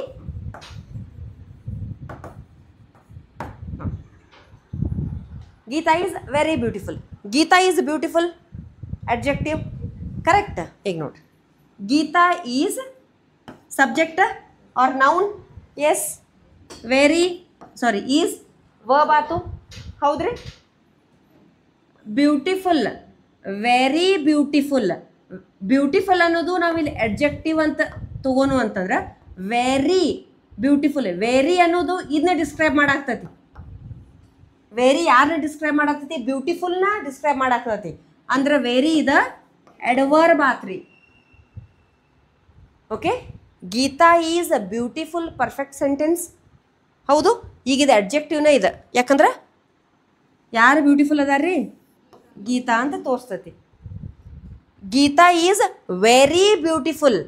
Geeta is very beautiful. Geeta is beautiful. Adjective. Correct? Ignore. Geeta is subject or noun? Yes. Very. Sorry. Is verb ಆತು. ಹೌದ್ರಿ? ಬ್ಯೂಟಿಫುಲ್. Very beautiful. ಬ್ಯೂಟಿಫುಲ್ ಅನ್ನೋದು ನಾವಿಲ್ಲಿ ಅಡ್ಜೆಕ್ಟಿವ್ ಅಂತ ತಗೋನು ಅಂತಂದ್ರೆ ವೆರಿ ಬ್ಯೂಟಿಫುಲ್. ವೆರಿ ಅನ್ನೋದು ಇದನ್ನ describe ಮಾಡಾಕ್ತೈತಿ. Very ಯಾರನ್ನ ಡಿಸ್ಕ್ರೈಬ್ ಮಾಡಾಕ್ತೈತಿ? ಬ್ಯೂಟಿಫುಲ್ನ ಡಿಸ್ಕ್ರೈಬ್ ಮಾಡಾಕ್ತೈತಿ. ಅಂದ್ರೆ ವೆರಿ ಇದ ಅಡ್ವರ್ಬ್ ಆತ್ರಿ. Okay, Geeta is a beautiful perfect sentence. ಹೌದು, ಈಗ ಇದು ಅಡ್ಜೆಕ್ಟಿವ್ನ ಇದೆ. ಯಾಕಂದ್ರೆ ಯಾರು ಬ್ಯೂಟಿಫುಲ್ ಅದಾರ್ರಿ? ಗೀತಾ ಅಂತ ತೋರಿಸ್ತೈತಿ. Geeta is very beautiful.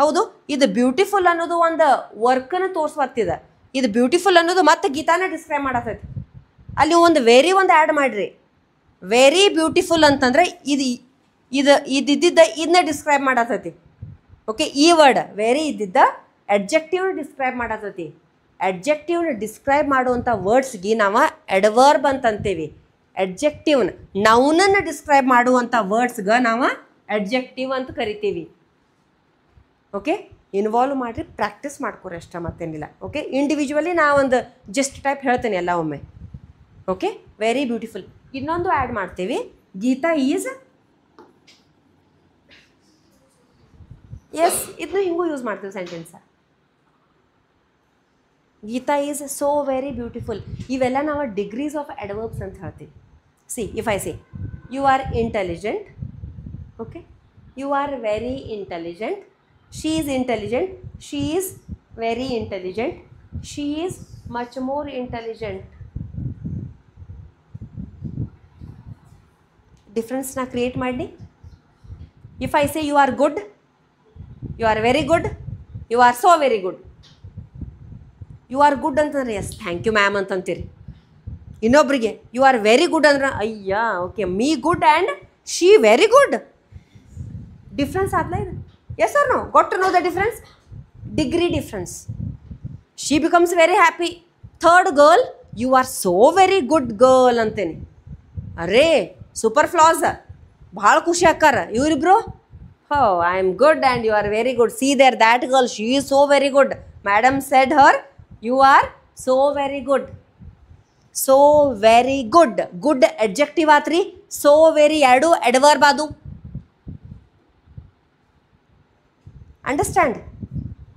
ಹೌದು, ಇದು ಬ್ಯೂಟಿಫುಲ್ ಅನ್ನೋದು ಒಂದು ವರ್ಕನ್ನು ತೋರಿಸ್ಬರ್ತಿದೆ. ಇದು ಬ್ಯೂಟಿಫುಲ್ ಅನ್ನೋದು ಮತ್ತೆ ಗೀತಾನ ಡಿಸ್ಕ್ರೈಬ್ ಮಾಡತೈತಿ. ಅಲ್ಲಿ ಒಂದು ವೆರಿ ಒಂದು ಆ್ಯಡ್ ಮಾಡಿರಿ. ವೆರಿ ಬ್ಯೂಟಿಫುಲ್ ಅಂತಂದ್ರೆ ಇದ್ದಿದ್ದ ಇದನ್ನ ಡಿಸ್ಕ್ರೈಬ್ ಮಾಡತೈತಿ. ಓಕೆ, ಈ ವರ್ಡ್ ವೆರಿ ಇದ್ದಿದ್ದ ಅಡ್ಜೆಕ್ಟಿವ್ನ ಡಿಸ್ಕ್ರೈಬ್ ಮಾಡತೈತಿ. ಅಡ್ಜೆಕ್ಟಿವ್ನ ಡಿಸ್ಕ್ರೈಬ್ ಮಾಡುವಂಥ ವರ್ಡ್ಸ್ಗೆ ನಾವು ಅಡ್ವರ್ಬ್ ಅಂತಂತೇವಿ. ಅಡ್ಜೆಕ್ಟಿವ್ನ ನೌನನ್ನು ಡಿಸ್ಕ್ರೈಬ್ ಮಾಡುವಂಥ ವರ್ಡ್ಸ್ಗೆ ನಾವು ಅಡ್ಜೆಕ್ಟಿವ್ ಅಂತ ಕರಿತೀವಿ. ಓಕೆ, ಇನ್ವಾಲ್ವ್ ಮಾಡಿರಿ, ಪ್ರಾಕ್ಟೀಸ್ ಮಾಡ್ಕೊರಿ ಅಷ್ಟ, ಮತ್ತೇನಿಲ್ಲ. ಓಕೆ, ಇಂಡಿವಿಜುವಲಿ ನಾ ಒಂದು ಜಸ್ಟ್ ಟೈಪ್ ಹೇಳ್ತೇನೆ ಎಲ್ಲ ಒಮ್ಮೆ. Okay, very beautiful. ಇನ್ನೊಂದು ಆ್ಯಡ್ ಮಾಡ್ತೀವಿ, ಗೀತಾ ಈಸ್. ಎಸ್, ಇದನ್ನು ಹಿಂಗೂ ಯೂಸ್ ಮಾಡ್ತೀವಿ sentence. Geeta is so very beautiful. ಇವೆಲ್ಲ ನಾವು ಡಿಗ್ರೀಸ್ ಆಫ್ ಅಡ್ವರ್ಬ್ಸ್ ಅಂತ ಹೇಳ್ತೀವಿ. See, if I say you are intelligent. Okay, you are very intelligent. She is intelligent. She is very intelligent. She is much more intelligent. ಡಿಫ್ರೆನ್ಸ್ನ create ಮಾಡಿ. If I say you are good, you are very good, you are so very good. You are good ಅಂತಂದ್ರೆ yes thank you ma'am ಅಂತಂತೀರಿ. ಇನ್ನೊಬ್ರಿಗೆ you are very good ಅಂದ್ರೆ ಅಯ್ಯ okay me good and she very good. Difference ಆದ್ಲ ಇದು? Yes or no? Got to know the difference? Degree difference. She becomes very happy. Third girl you are so very good girl ಅಂತೇನೆ. ಅರೇ super ಫ್ಲಾಸ್, ಭಾಳ ಖುಷಿ ಆಕ್ಕಾರ ಇವರಿಬ್ರು. ಹೋ I am good and you are very good. See there that girl she is so very good. Madam said her you are so very good. So very good. Good adjective ಆತ್ರಿ. So very ಎರಡು adverb ಅದು. Understand?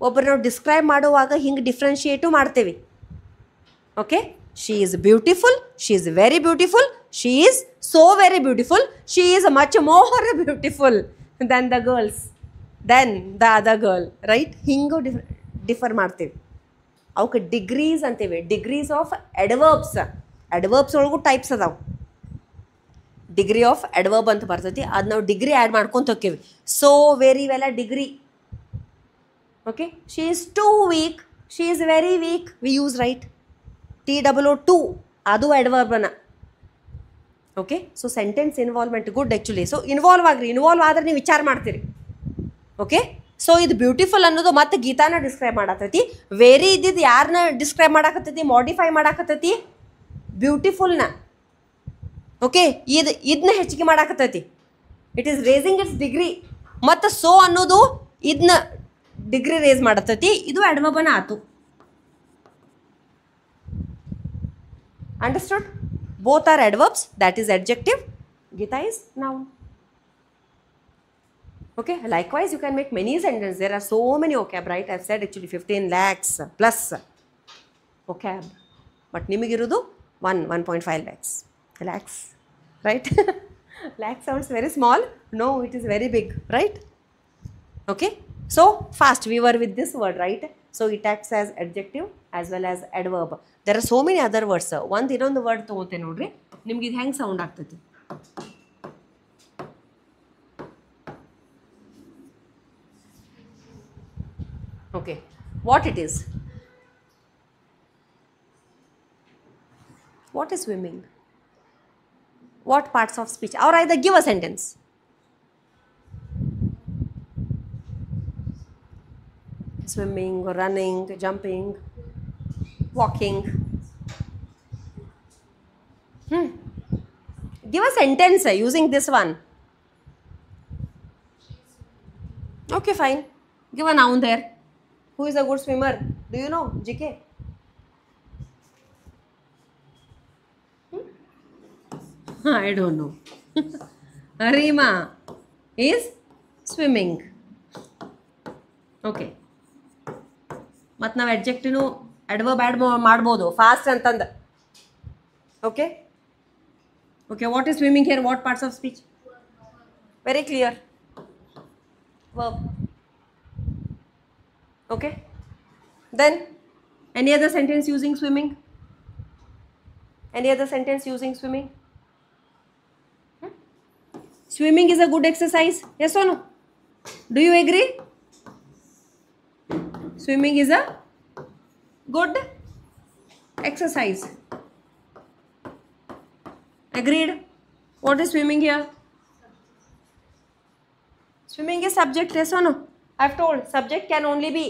ಒಬ್ಬರು ನಾವು describe ಮಾಡುವಾಗ ಹಿಂಗೆ differentiate ಮಾಡ್ತೇವೆ. Okay, she is beautiful, she is very beautiful, she is so very beautiful, she is much more beautiful than the girls, than the other girl, right? ಹಿಂಗೂ differ ಮಾಡ್ತೇವೆ. ಅವಕ್ಕೆ degrees ಅಂತೇವೆ. Degrees of adverbs. Adverbs ಒಳಗೂ types ಅದಾವೆ. Degree of adverb ಅಂತ ಬರ್ತೈತಿ. ಅದು ನಾವು ಡಿಗ್ರಿ ಆ್ಯಡ್ ಮಾಡ್ಕೊತ ಹೋಕ್ಕೇವಿ. ಸೋ ವೆರಿ ಇವೆಲ್ಲ degree. Okay, she is too weak, she is very weak we use, right? TOO ಅದು ಅಡ್ವರ್ಬನ. Okay, so sentence involvement good actually. So involve ಆಗ್ರಿ. ಇನ್ವಾಲ್ವ್ ಆದ್ರೆ ನೀವು ವಿಚಾರ ಮಾಡ್ತೀರಿ. ಓಕೆ, ಸೊ ಇದು ಬ್ಯೂಟಿಫುಲ್ ಅನ್ನೋದು ಮತ್ತೆ ಗೀತಾನ ಡಿಸ್ಕ್ರೈಬ್ ಮಾಡಾಕತ್ತೈತಿ. ವೆರಿ ಇದ್ದಿದ್ದು ಯಾರನ್ನ ಡಿಸ್ಕ್ರೈಬ್ ಮಾಡಾಕತ್ತೈತಿ? ಮಾಡಿಫೈ ಮಾಡಾಕತ್ತೈತಿ ಬ್ಯೂಟಿಫುಲ್ನ. ಓಕೆ, ಇದನ್ನ ಹೆಚ್ಚಿಗೆ ಮಾಡಾಕತ್ತೈತಿ. It is raising its degree. ಮತ್ತು ಸೋ ಅನ್ನೋದು ಇದನ್ನ ಡಿಗ್ರಿ ರೇಸ್ ಮಾಡತ್ತೈತಿ. ಇದು ಅಡ್ವರ್ಬನ ಆತು. Understood? Both are adverbs. That is adjective. Gita is noun. Okay. Likewise, you can make many sentences. There are so many vocab, right? I've said actually 15 lakhs plus vocab. But nimigirudu 1.5 lakhs, right? Lakh sounds very small. No, it is very big, right? Okay. So fast we were with this word, right? So it acts as adjective as well as adverb. There are so many other words. ಒಂದು ಇನ್ನೊಂದು word ತೊಗೋತೆ ನೋಡ್ರಿ, ನಿಮ್ಗೆ ಇದು ಹೆಂಗೆ sound ಆಗ್ತೈತಿ? Okay, what it is? What is swimming? What parts of speech? Or either give a sentence. Swimming, running, jumping, walking. Give a sentence using this one. Okay, fine. Give a noun there. Who is a good swimmer? Do you know, GK? I don't know. Arima is swimming. Okay. ಮತ್ತು ನಾವು ಅಡ್ಜೆಕ್ಟಿವ್ನು adverb add ಮಾಡ್ಬೋದು fast ಅಂತಂದು. Okay okay, what is swimming here? What parts of speech? Very clear. Verb. Okay, then any other sentence using swimming? Any other sentence using swimming? Swimming is a good exercise. Yes or no? Do you agree? Swimming is a good exercise. Agreed? What is swimming here? Swimming is subject. Yes or no? I have told subject can only be.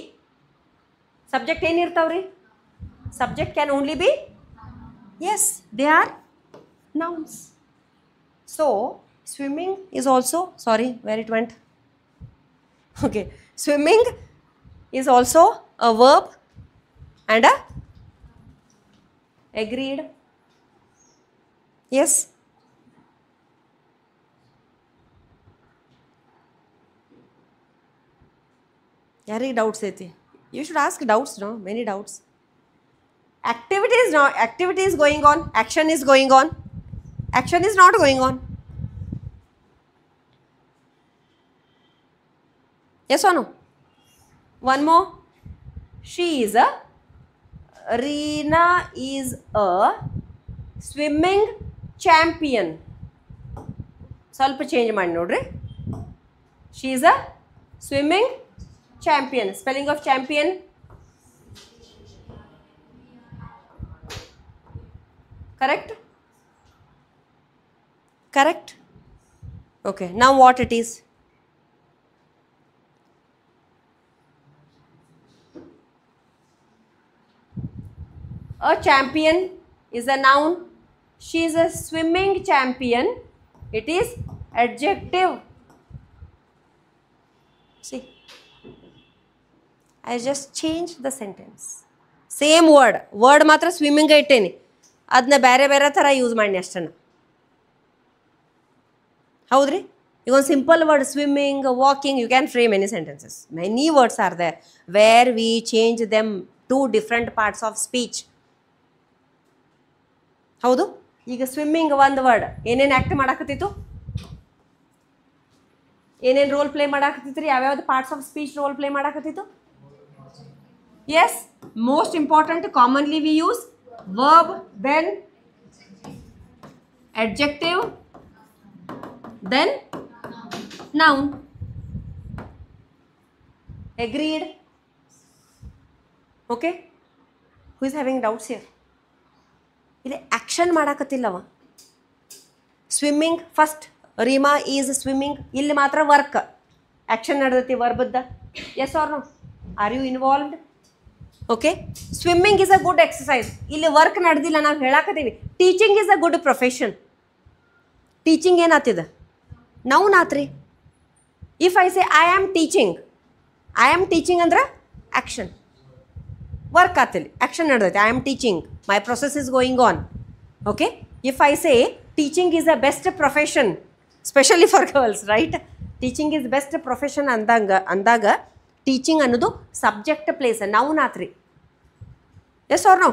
Subject ಏನು ಇರ್ತಾವ್ರಿ? Subject can only be. Yes, they are nouns. So swimming is also, sorry, where it went? Okay, swimming is also a verb and a. Agreed? Yes. Yari doubts hai. You should ask doubts, no? Many doubts. Activity is going on. Action is going on. Action is not going on. Yes or no? One more. Reena is a swimming champion. ಸ್ವಲ್ಪ change ಮಾಡಿ ನೋಡ್ರಿ. She is a swimming champion. Spelling of champion. Correct? Correct? Okay, now what it is? A champion is a noun. She is a swimming champion. It is adjective. See, I just changed the sentence. Same word. Word ಮಾತ್ರ swimming ಇಟ್ಟೇನಿ, ಅದನ್ನ ಬೇರೆ ಬೇರೆ ಥರ use ಮಾಡಿ ಅಷ್ಟನ್ನು. ಹೌದ್ರಿ? ಈಗ ಒಂದು simple word swimming, walking, you can frame any sentences. Many words are there where we change them to different parts of speech. ಹೌದು? ಈಗ ಸ್ವಿಮ್ಮಿಂಗ್ ಒಂದು ವರ್ಡ್ ಏನೇನು ಆ್ಯಕ್ಟ್ ಮಾಡಾಕತ್ತಿತ್ತು, ಏನೇನು ರೋಲ್ ಪ್ಲೇ ಮಾಡಾಕತ್ತಿತ್ತು ರೀ, ಯಾವ್ಯಾವ್ದು parts of speech role play ಮಾಡಾಕತ್ತಿತ್ತು? Yes, most important, commonly we use verb, then adjective, then noun. Agreed? Okay? Who is having doubts here? ಇಲ್ಲಿ ಆ್ಯಕ್ಷನ್ ಮಾಡಾಕತ್ತಿಲ್ಲವ. Swimming first, Reema is swimming, ಇಲ್ಲಿ ಮಾತ್ರ work action ನಡೆದೈತಿ ವರ್ಬದ್ದ. Yes or no? Are you involved? Okay, swimming is a good exercise, ಇಲ್ಲಿ work ನಡೆದಿಲ್ಲ, ನಾವು ಹೇಳಾಕತ್ತೀವಿ. Teaching is a good profession. Teaching ಏನಾಗ್ತಿದೆ? ನೌನ್ ಆತ್ರಿ. If I say I am teaching ಅಂದ್ರೆ ಆ್ಯಕ್ಷನ್, ವರ್ಕ್ ಆತಿಲ್ಲಿ, ಆ್ಯಕ್ಷನ್ ನಡೆದೈತೆ. I am teaching, my process is going on. Okay, if I say teaching is a best profession, specially for girls, right? Teaching is best profession ಅಂದಾಗ teaching ಅನ್ನೋದು subject place, noun ಆತ್ರಿ. Yes or no?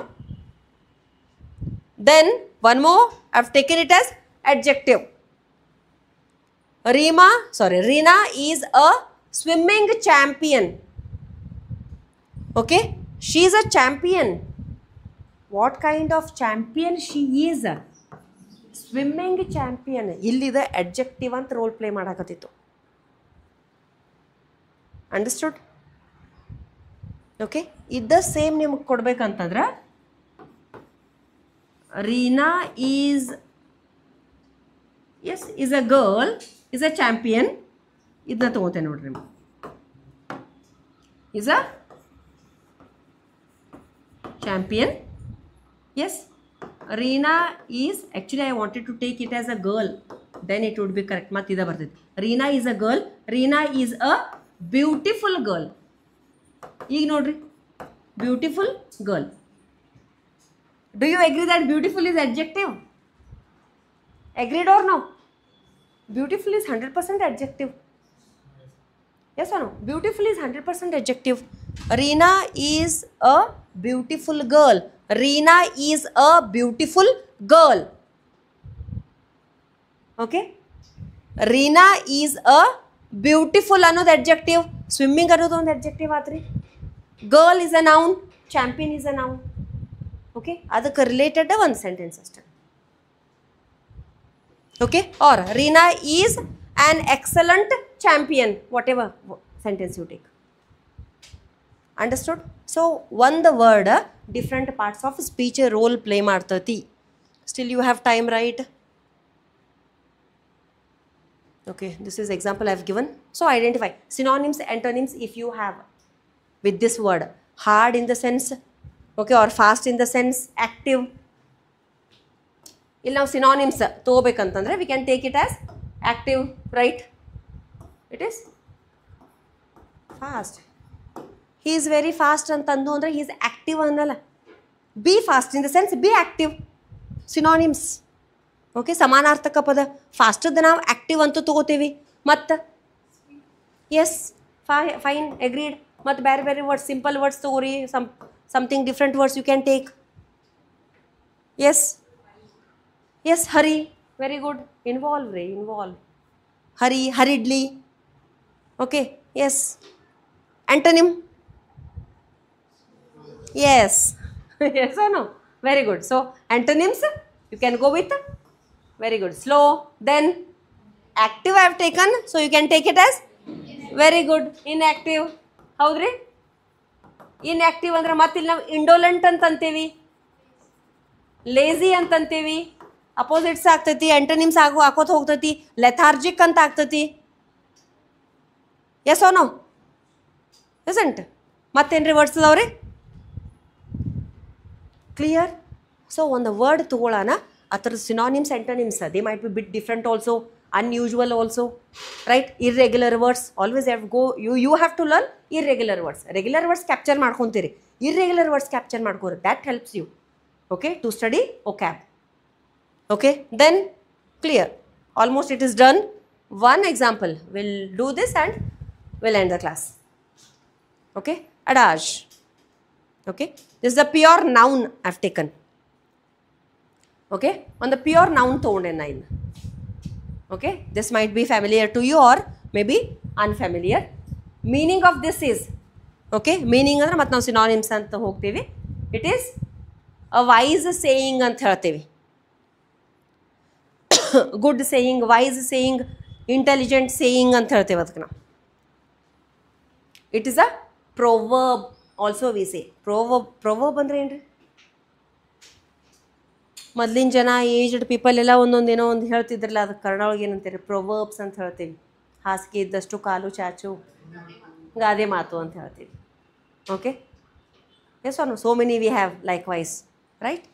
Then one more, I have taken it as adjective. Reena is a swimming champion. Okay, she is a champion. What kind of champion she is? Swimming champion. illide adjective ant role play ಮಾಡಾಕತ್ತಿತ್ತು. Understood? Okay, ಇದ same ನಿಮಗೆ ಕೊಡ್ಬೇಕಂತಂದ್ರೆ Reena is a girl, is a champion. ಇದನ್ನ ತಗೋತೇನೆ ನೋಡ್ರಿ. is a champion. Yes, Reena is, actually I wanted to take it as a girl, then it would be correct. ಮತ್ತೆ ಇದ ಬರ್ತೈತಿ. Reena is a girl. Reena is a beautiful girl. ಈಗ ನೋಡ್ರಿ, beautiful girl. Do you agree that beautiful is adjective? Agreed or no? Beautiful is 100% adjective. Yes or no? Beautiful is 100% adjective. Reena is a beautiful girl. Reena is a beautiful girl. Okay? Reena is a beautiful ಅನ್ನೋದು adjective. Swimming ಅನ್ನೋದು ಒಂದು adjective ಆತ್ರಿ. Girl is a noun. Champion is a noun. Okay? ಅದಕ್ಕೆ related ಒಂದು sentence ಅಷ್ಟೇ. Okay, or Reena is an excellent champion, whatever sentence you take. Understood? So one the word different parts of speech role play ಮಾಡ್ತತಿ. Still you have time, right? Okay, this is example I have given. So identify synonyms, antonyms if you have with this word. Hard in the sense, okay, or fast in the sense, active. ಇಲ್ಲಿ ನಾವು synonyms ತೊಗೋಬೇಕಂತಂದರೆ we can take it as active, right? It is fast. He is very fast ಅಂತಂದು ಅಂದರೆ he is active ಅನ್ನಲ್ಲ. Be fast in the sense be active. Synonyms. Okay, ಸಮಾನಾರ್ಥಕ ಪದ. ಫಾಸ್ಟದ್ದು ನಾವು active ಅಂತೂ ತೊಗೋತೀವಿ. ಮತ್ತು ಎಸ್, ಫೈನ್, ಅಗ್ರೀಡ್. ಮತ್ತು ಬೇರೆ ಬೇರೆ ವರ್ಡ್ಸ್, ಸಿಂಪಲ್ ವರ್ಡ್ಸ್ ತೊಗೋರಿ, something different words you can take. Yes, yes, hurry, very good. Involve. Hurry, hurriedly. Okay, yes. Antonym. Yes. Yes or no? Very good. So antonyms you can go with, very good, slow. Then active I have taken, so you can take it as very good. Inactive. ಹೌದ್ರಿ? inactive ಅಂದ್ರೆ ಮತ್ತೆ ಇಲ್ಲಿ ನಾವು indolent ಅಂತ ಅಂತೀವಿ. Lazy ಅಂತಂತೀವಿ, opposites ಆಗ್ತೈತಿ, antonyms ಹಾಕೋತ ಹೋಗ್ತೈತಿ, ಲೆಥಾರ್ಜಿಕ್ ಅಂತ ಆಗ್ತೈತಿ. Yes or no? ಇಸಂಟ್? ಮತ್ತೇನ್ರಿ ವರ್ಡ್ಸ್ ಅದಾವ್ರಿ? ಕ್ಲಿಯರ್? ಸೊ ಒಂದು ವರ್ಡ್ ತಗೊಳ್ಳೋಣ, ಅದರ synonyms antonyms they might be bit different also, unusual also, right? Irregular words, always have go, you have to learn irregular words. Regular words capture ಮಾಡ್ಕೊಂತೀರಿ, irregular words capture ಮಾಡ್ಕೋರಿ, that helps you, okay, to study vocab. Okay, then clear, almost it is done. One example, we'll do this and we'll end the class. Okay, adage. Okay, this is the pure noun I've taken. Okay, on the pure noun ತಗೊಂಡೆ ನಾನು. Okay, this might be familiar to you or maybe unfamiliar. Meaning of this is, okay, meaning ಅಂದ್ರೆ ಮತ್ತೆ ನಾವು synonyms ಅಂತ ಹೋಗ್ತೀವಿ. It is a wise saying ಅಂತ ಹೇಳ್ತೀವಿ. Good saying, wise saying, intelligent saying ಅಂತ ಹೇಳ್ತೀವಿ ಅದಕ್ಕೆ ನಾವು. It is a proverb also we say. Proverb ಅಂದ್ರೆ ಏನ್ರಿ? ಮೊದಲಿನ ಜನ ಏಜ್ಡ್ ಪೀಪಲ್ ಎಲ್ಲ ಒಂದೊಂದು ಏನೋ ಒಂದು ಹೇಳ್ತಿದ್ರಲ್ಲ, ಅದಕ್ಕೆ ಕನ್ನಡ ಒಳಗೆ ಏನಂತೀರಿ? ಪ್ರೊವರ್ಬ್ಸ್ ಅಂತ ಹೇಳ್ತೀವಿ. ಹಾಸಿಗೆ ಇದ್ದಷ್ಟು ಕಾಲು ಚಾಚು, ಗಾದೆ ಮಾತು ಅಂತ ಹೇಳ್ತೀವಿ. Okay, yes or no? So many we have like wise, right?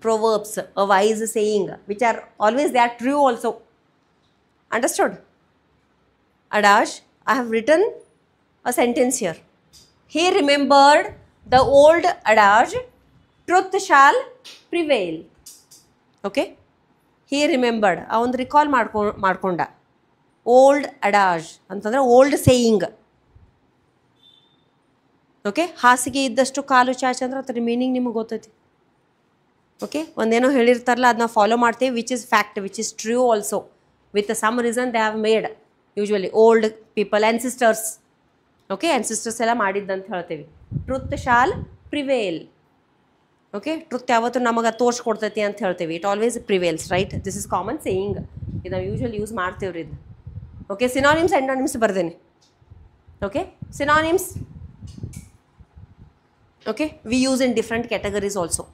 Proverbs, a wise saying which are always they are true also. Understood? Adage, I have written a sentence here. He remembered the old adage, truth shall prevail. Okay, he remembered, ಅವನು recall ಮಾಡ್ಕೊಂಡ. Old adage ಅಂತಂದರೆ old saying. Okay, ಹಾಸಿಗೆ ಇದ್ದಷ್ಟು ಕಾಲು ಚಾಚ್ ಅಂದ್ರೆ ಅದ್ರ meaning ನಿಮಗೆ ಗೊತ್ತೈತಿ. Okay, ಒಂದೇನೋ ಹೇಳಿರ್ತಾರಲ್ಲ, ಅದನ್ನ ಫಾಲೋ ಮಾಡ್ತೀವಿ, which is fact, which is true also, with some reason they have made. Usually old people, ancestors. Okay, ancestors ಎಲ್ಲ ಮಾಡಿದ್ದಂತ ಹೇಳ್ತೀವಿ. Truth shall prevail. Okay, truth ಯಾವತ್ತು ನಮಗೆ ತೋರಿಸ್ಕೊಡ್ತೈತಿ ಅಂತ ಹೇಳ್ತೀವಿ. It always prevails, right? This is common saying, ಇದು ನಾವು ಯೂಶ್ವಲಿ ಯೂಸ್ ಮಾಡ್ತೀವಿ ರೀ ಇದು. ಓಕೆ, ಸಿನಾನಿಮ್ಸ್ ಆ್ಯಂಟೋನಿಮ್ಸ್ ಬರ್ದೇನೆ. Okay, synonyms, okay, we use in different categories also.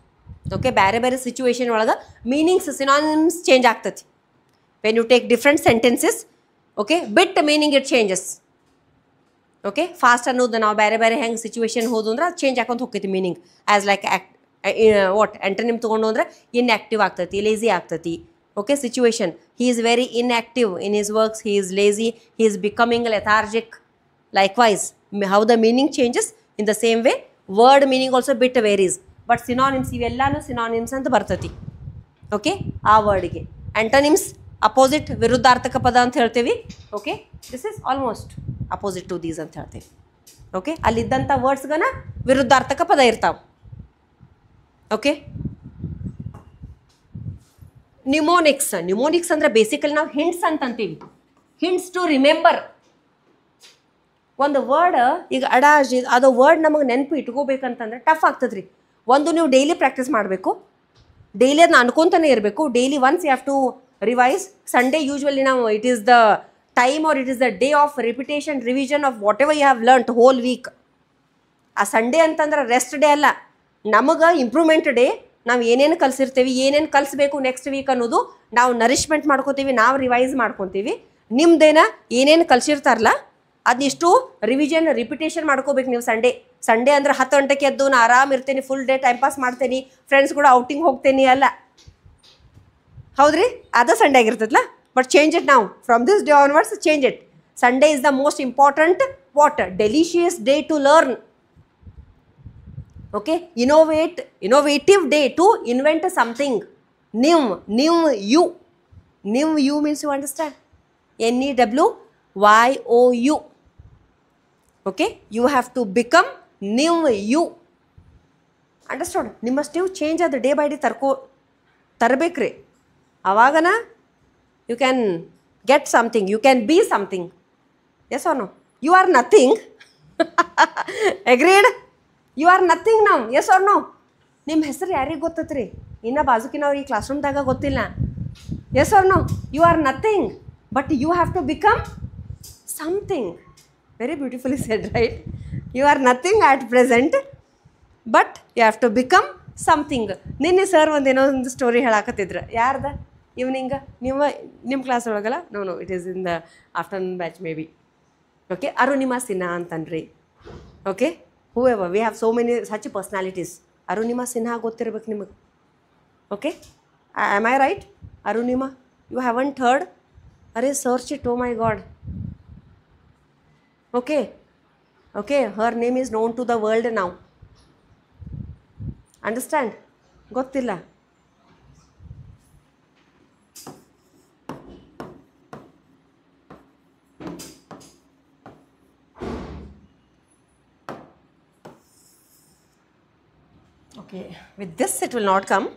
Okay, ಬೇರೆ ಬೇರೆ ಸಿಚುವೇಶನ್ ಒಳಗೆ ಮೀನಿಂಗ್ಸ್ ಸಿನಾನಿಮ್ಸ್ ಚೇಂಜ್ ಆಗ್ತೈತಿ. When you take different sentences, okay, bit meaning it changes. Okay, fast ಅನ್ನೋದು ನಾವು ಬೇರೆ ಬೇರೆ ಹೆಂಗೆ ಸಿಚುವೇಶನ್ ಹೋದು ಅಂದ್ರೆ ಅದು ಚೇಂಜ್ ಹಾಕೊಂತ ಹೋಗ್ತೈತಿ meaning. As like what antonym ತೊಗೊಂಡು ಅಂದರೆ ಇನ್ಆ್ಯಕ್ಟಿವ್ ಆಗ್ತೈತಿ, ಲೇಜಿ ಆಗ್ತೈತಿ. Okay, situation, he is very inactive in his works, he is lazy, he is becoming lethargic. Likewise, how the meaning changes in the same way word meaning also bit varies. But synonyms ಇವೆಲ್ಲಾನು synonyms ಅಂತ ಬರ್ತೈತಿ. Okay, ಆ ವರ್ಡಿಗೆ. Antonyms opposite, ವಿರುದ್ಧಾರ್ಥಕ ಪದ ಅಂತ ಹೇಳ್ತೀವಿ. Okay, this is almost opposite to these ಅಂತ ಹೇಳ್ತೀವಿ. Okay, ಅಲ್ಲಿದ್ದಂಥ ವರ್ಡ್ಸ್ಗನ ವಿರುದ್ಧಾರ್ಥಕ ಪದ ಇರ್ತಾವೆ. ಓಕೆ, ನ್ಯೂಮೋನಿಕ್ಸ್. ನ್ಯೂಮೋನಿಕ್ಸ್ ಅಂದರೆ ಬೇಸಿಕಲಿ ನಾವು ಹಿಂಟ್ಸ್ ಅಂತಂತೀವಿ. Hints to remember. ಒಂದು ವರ್ಡ್, ಈಗ ಅಡಾಜ್, ಅದು ವರ್ಡ್ ನಮಗೆ ನೆನಪು ಇಟ್ಕೋಬೇಕಂತಂದ್ರೆ ಟಫ್ ಆಗ್ತದೆ ರೀ. ಒಂದು ನೀವು ಡೈಲಿ ಪ್ರಾಕ್ಟೀಸ್ ಮಾಡಬೇಕು, ಡೈಲಿ ಅದನ್ನ ಅನ್ಕೊತಾನೆ ಇರಬೇಕು. Daily once you have to revise. Sunday usually ನಾವು it is the time or it is the day of repetition, revision of whatever you have learned whole week. ಆ Sunday ಅಂತಂದ್ರೆ rest day ಅಲ್ಲ, ನಮಗೆ improvement day. ನಾವು ಏನೇನು ಕಲಿಸಿರ್ತೀವಿ, ಏನೇನು ಕಲಿಸ್ಬೇಕು next week ಅನ್ನೋದು ನಾವು ನರಿಶ್ಮೆಂಟ್ ಮಾಡ್ಕೋತೀವಿ, ನಾವು ರಿವೈಸ್ ಮಾಡ್ಕೊತೀವಿ. ನಿಮ್ದೇನ ಏನೇನು ಕಲಿಸಿರ್ತಾರಲ್ಲ ಅದನ್ನಿಷ್ಟು ರಿವಿಷನ್ ರಿಪಿಟೇಷನ್ ಮಾಡ್ಕೋಬೇಕು ನೀವು. ಸಂಡೇ ಅಂದ್ರೆ 10 ಗಂಟೆಗೆ ಎದ್ದು ನಾನು ಆರಾಮ್ ಇರ್ತೇನೆ, ಫುಲ್ ಡೇ ಟೈಮ್ ಪಾಸ್ ಮಾಡ್ತೇನೆ, ಫ್ರೆಂಡ್ಸ್ ಕೂಡ ಔಟಿಂಗ್ ಹೋಗ್ತೇನೆ ಅಲ್ಲ, ಹೌದ್ರಿ? ಅದ ಸಂಡೇ ಆಗಿರ್ತದಲ್ಲ. ಬಟ್ ಚೇಂಜ್ ಇಟ್ ನಾವು, from this day onwards change it. Sunday is the most important what delicious day to learn. Okay, innovative day to invent something new. You means you understand, NEWYOU. okay, you have to become new you. Understood? ನಿಮ್ಮಷ್ಟು ನೀವು change ಅದು day by day ತರಬೇಕ್ರಿ. ಆವಾಗನ you can get something, you can be something. Yes or no? You are nothing. Agreed? You are nothing ನಾವು. Yes or no? ನಿಮ್ಮ ಹೆಸರು ಯಾರಿಗೆ ಗೊತ್ತತ್ರಿ? ಇನ್ನು ಬಾಜುಕಿನವ್ರು ಈ ಕ್ಲಾಸ್ ರೂಮ್ದಾಗ ಗೊತ್ತಿಲ್ಲ. Yes or no? You are nothing, but you have to become something. Very beautifully said, right? You are nothing at present, but you have to become something. ನಿನ್ನೆ sir ಒಂದೇನೋ ಒಂದು ಸ್ಟೋರಿ ಹೇಳಾಕತ್ತಿದ್ರು. ಯಾರ್ದ ಈವ್ನಿಂಗ್ ನಿಮ್ಮ ಕ್ಲಾಸ್ ಒಳಗಲ್ಲ? No it is in the afternoon batch maybe. Okay, Arunima Sinha ಅಂತನ್ರಿ. Okay, whoever we have so many such personalities. Arunima Sinha ಗೊತ್ತಿರ್ಬೇಕು ನಿಮಗೆ. Okay, am I right? Arunima, you haven't heard? ಅರೆ search it, oh my God. Okay, okay, her name is known to the world now. Understand? ಗೊತ್ತಿಲ್ಲ? Okay, with this it will not come.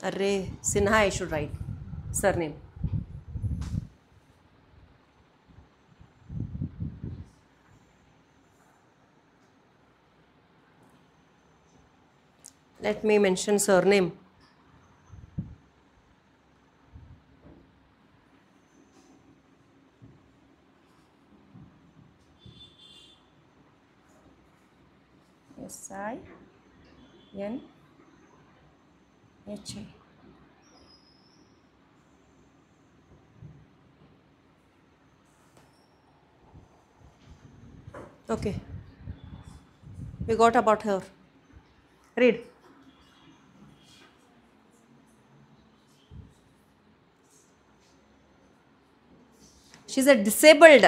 Array Sinha I should write surname. Let me mention surname. S-I-N-H-A. Okay, we got about her. Read. She's a disabled.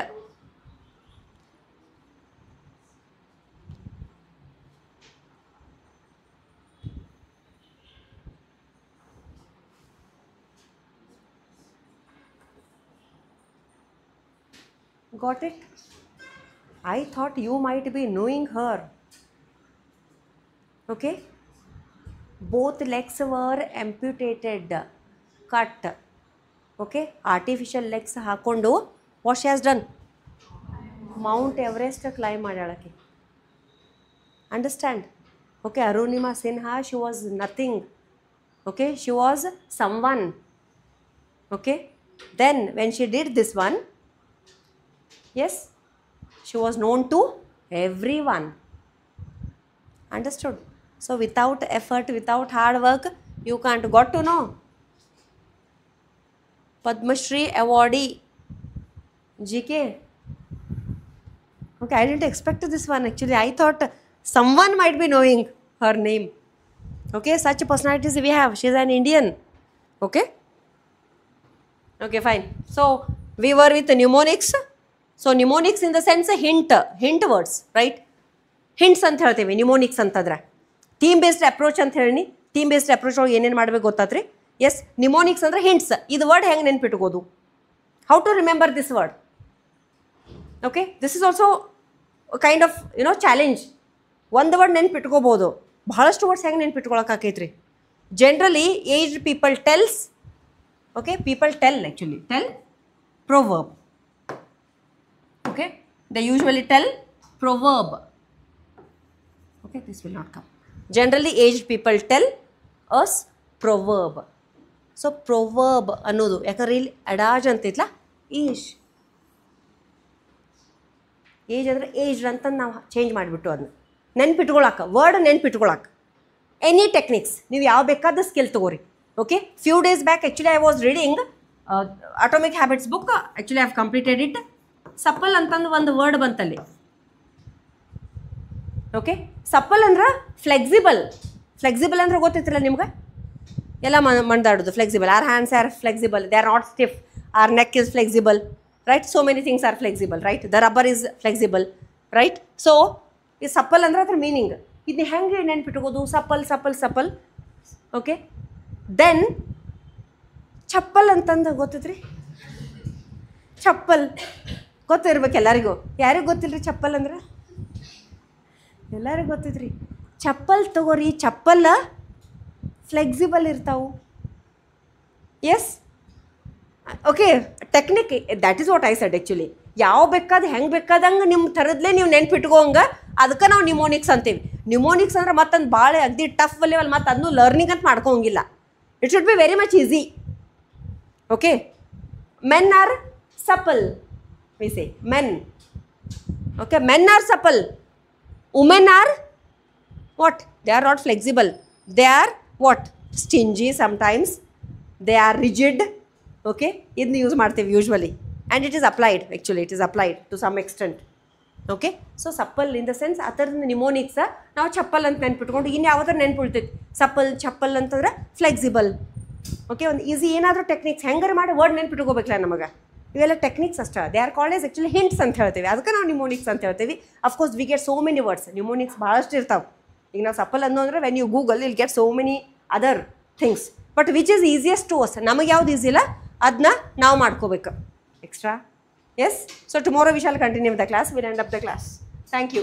Got it? I thought you might be knowing her. Okay? Both legs were amputated, cut. Okay? Artificial legs hakondu. What she has done? Mount Everest climb madalaki. Understand? Okay, Arunima Sinha, she was nothing. Okay, she was someone. Okay? Then when she did this one, yes, she was known to everyone. Understood? So without effort, without hard work, you can't. Got to know? Padma Shri awardee, GK. Okay, I didn't expect this one actually. I thought someone might be knowing her name. Okay, such personalities we have. She is an Indian. Okay? Okay, fine. So we were with the mnemonics. So mnemonics in the sense hint words, right? Hints ಅಂತ ಹೇಳ್ತೀವಿ mnemonics ಅಂತಂದ್ರೆ. Theme based approach ಅಂತ ಹೇಳಿ, theme based approach ಒಳಗೆ ಏನೇನು ಮಾಡಬೇಕು ಗೊತ್ತಾತ್ರಿ? Yes, mnemonics ಅಂದರೆ ಹಿಂಟ್ಸ್. ಇದು ವರ್ಡ್ ಹೆಂಗೆ ನೆನ್ಪಿಟ್ಕೋದು? How to remember this word? Okay, this is also kind of challenge. ಒಂದು ವರ್ಡ್ ನೆನ್ಪಿಟ್ಕೋಬೋದು, ಬಹಳಷ್ಟು ವರ್ಡ್ಸ್ ಹೆಂಗೆ ನೆನ್ಪಿಟ್ಕೊಳಕ್ಕಾಕೈತ್ರಿ? Generally aged people tells. Okay, people tell actually tell proverb. Okay, they usually tell proverb. Okay, this will not come. Generally aged people tell us proverb. So proverb ಅನ್ನೋದು ಯಾಕಂದ್ರೆ ಇಲ್ಲಿ ಅಡಾಜ್ ಅಂತೈತ್ಲ, ಈಶ್ age ಅಂದರೆ aged ಅಂತ ನಾವು change ಮಾಡಿಬಿಟ್ಟು ಅದನ್ನ ನೆನ್ಪಿಟ್ಕೊಳಕ್ಕೆ, word ನೆನ್ಪಿಟ್ಕೊಳಕ್ಕೆ ಎನಿ ಟೆಕ್ನಿಕ್ಸ್ ನೀವು ಯಾವ ಬೇಕಾದ ಸ್ಕಿಲ್ ತಗೋರಿ. Okay, few days back actually I was reading Atomic Habits book. Actually I have completed it. Supple ಅಂತಂದು ಒಂದು ವರ್ಡ್ ಬಂತಲ್ಲಿ. ಓಕೆ, ಸಪ್ಪಲ್ ಅಂದ್ರೆ ಫ್ಲೆಕ್ಸಿಬಲ್. ಫ್ಲೆಕ್ಸಿಬಲ್ ಅಂದ್ರೆ ಗೊತ್ತೈತಿಲ್ಲ ನಿಮ್ಗೆ? ಎಲ್ಲ ಮಂದಾಡೋದು flexible. Our hands are flexible, they are not stiff. Our neck is flexible, right? So many things are flexible, right? The rubber is flexible, right? So ಈ supple ಅಂದ್ರೆ ಅದ್ರ meaning. ಇದನ್ನ ಹೆಂಗೆ ನೆನ್ಪಿಟ್ಕೋದು? ಸಪ್ಪಲ್ ಸಪ್ಪಲ್ ಸಪ್ಪಲ್. ಓಕೆ, ದೆನ್ ಚಪ್ಪಲ್ ಅಂತಂದು ಗೊತ್ತೈತ್ರಿ? ಚಪ್ಪಲ್ ಗೊತ್ತಿರ್ಬೇಕು ಎಲ್ಲರಿಗೂ. ಯಾರಿಗೂ ಗೊತ್ತಿಲ್ಲ ರೀ ಚಪ್ಪಲ್ ಅಂದ್ರೆ? ಎಲ್ಲರಿಗೂ ಗೊತ್ತೈತ್ರಿ. ಚಪ್ಪಲ್ ತಗೋರಿ, ಚಪ್ಪಲ್ ಫ್ಲೆಕ್ಸಿಬಲ್ ಇರ್ತಾವು. Yes, okay technique that is what I said actually. ಯಾವ ಬೇಕಾದ ಹೆಂಗೆ ಬೇಕಾದಂಗೆ ನಿಮ್ಮ ಥರದ್ಲೇ ನೀವು ನೆನ್ಪಿಟ್ಕೋಂಗೆ ಅದಕ್ಕೆ ನಾವು ನಿಮೋನಿಕ್ಸ್ ಅಂತೀವಿ. ನಿಮೋನಿಕ್ಸ್ ಅಂದ್ರೆ ಮತ್ತೊಂದು ಭಾಳ ಅಗ್ದಿ ಟಫ್ ಲೆವೆಲ್ ಮತ್ತು ಅದನ್ನು ಲರ್ನಿಂಗ್ ಅಂತ ಮಾಡ್ಕೋಂಗಿಲ್ಲ. It should be very much easy. Okay, men are supple we say men. Okay, men are supple, women are what? They are not flexible, they are what? Stingy sometimes, they are rigid. Okay, ಇದನ್ನ use ಮಾಡ್ತೀವಿ usually and it is applied actually, it is applied to some extent. Okay, so supple in the sense ಆ ಥರದ ನಿಮೋನಿಕ್ಸ ನಾವು ಚಪ್ಪಲ್ ಅಂತ ನೆನ್ಪಿಟ್ಕೊಂಡು ಇನ್ನು ಯಾವ್ದಾರು ನೆನ್ಪಿಡ್ತೈತಿ. Supple ಚಪ್ಪಲ್ ಅಂತಂದ್ರೆ ಫ್ಲೆಕ್ಸಿಬಲ್. ಓಕೆ, ಒಂದು ಈಸಿ ಏನಾದರೂ ಟೆಕ್ನಿಕ್ಸ್ ಹೆಂಗಾರು ಮಾಡಿ ವರ್ಡ್ ನೆನ್ಪಿಟ್ಕೋಬೇಕಲ್ಲ ನಮಗೆ. ಇವೆಲ್ಲ ಟೆಕ್ನಿಕ್ಸ್ ಅಷ್ಟೇ. They are called as actually hints ಅಂತ ಹೇಳ್ತೀವಿ, ಅದಕ್ಕೆ ನಾವು ನಿಮೋನಿಕ್ಸ್ ಅಂತ ಹೇಳ್ತೀವಿ. Of course we get so many words. Mnemonics ಭಾಳಷ್ಟು ಇರ್ತಾವೆ. ಈಗ ನಾವು ಸಪ್ಪಲ್ ಅಂದ್ರೆ when you Google will get so many other things. But which is easiest to us, ನಮಗೆ ಯಾವ್ದು ಈಸಿ ಇಲ್ಲ ಅದನ್ನ ನಾವು ಮಾಡ್ಕೋಬೇಕು extra. Yes, so tomorrow we shall continue with the class. We'll end up the class. Thank you.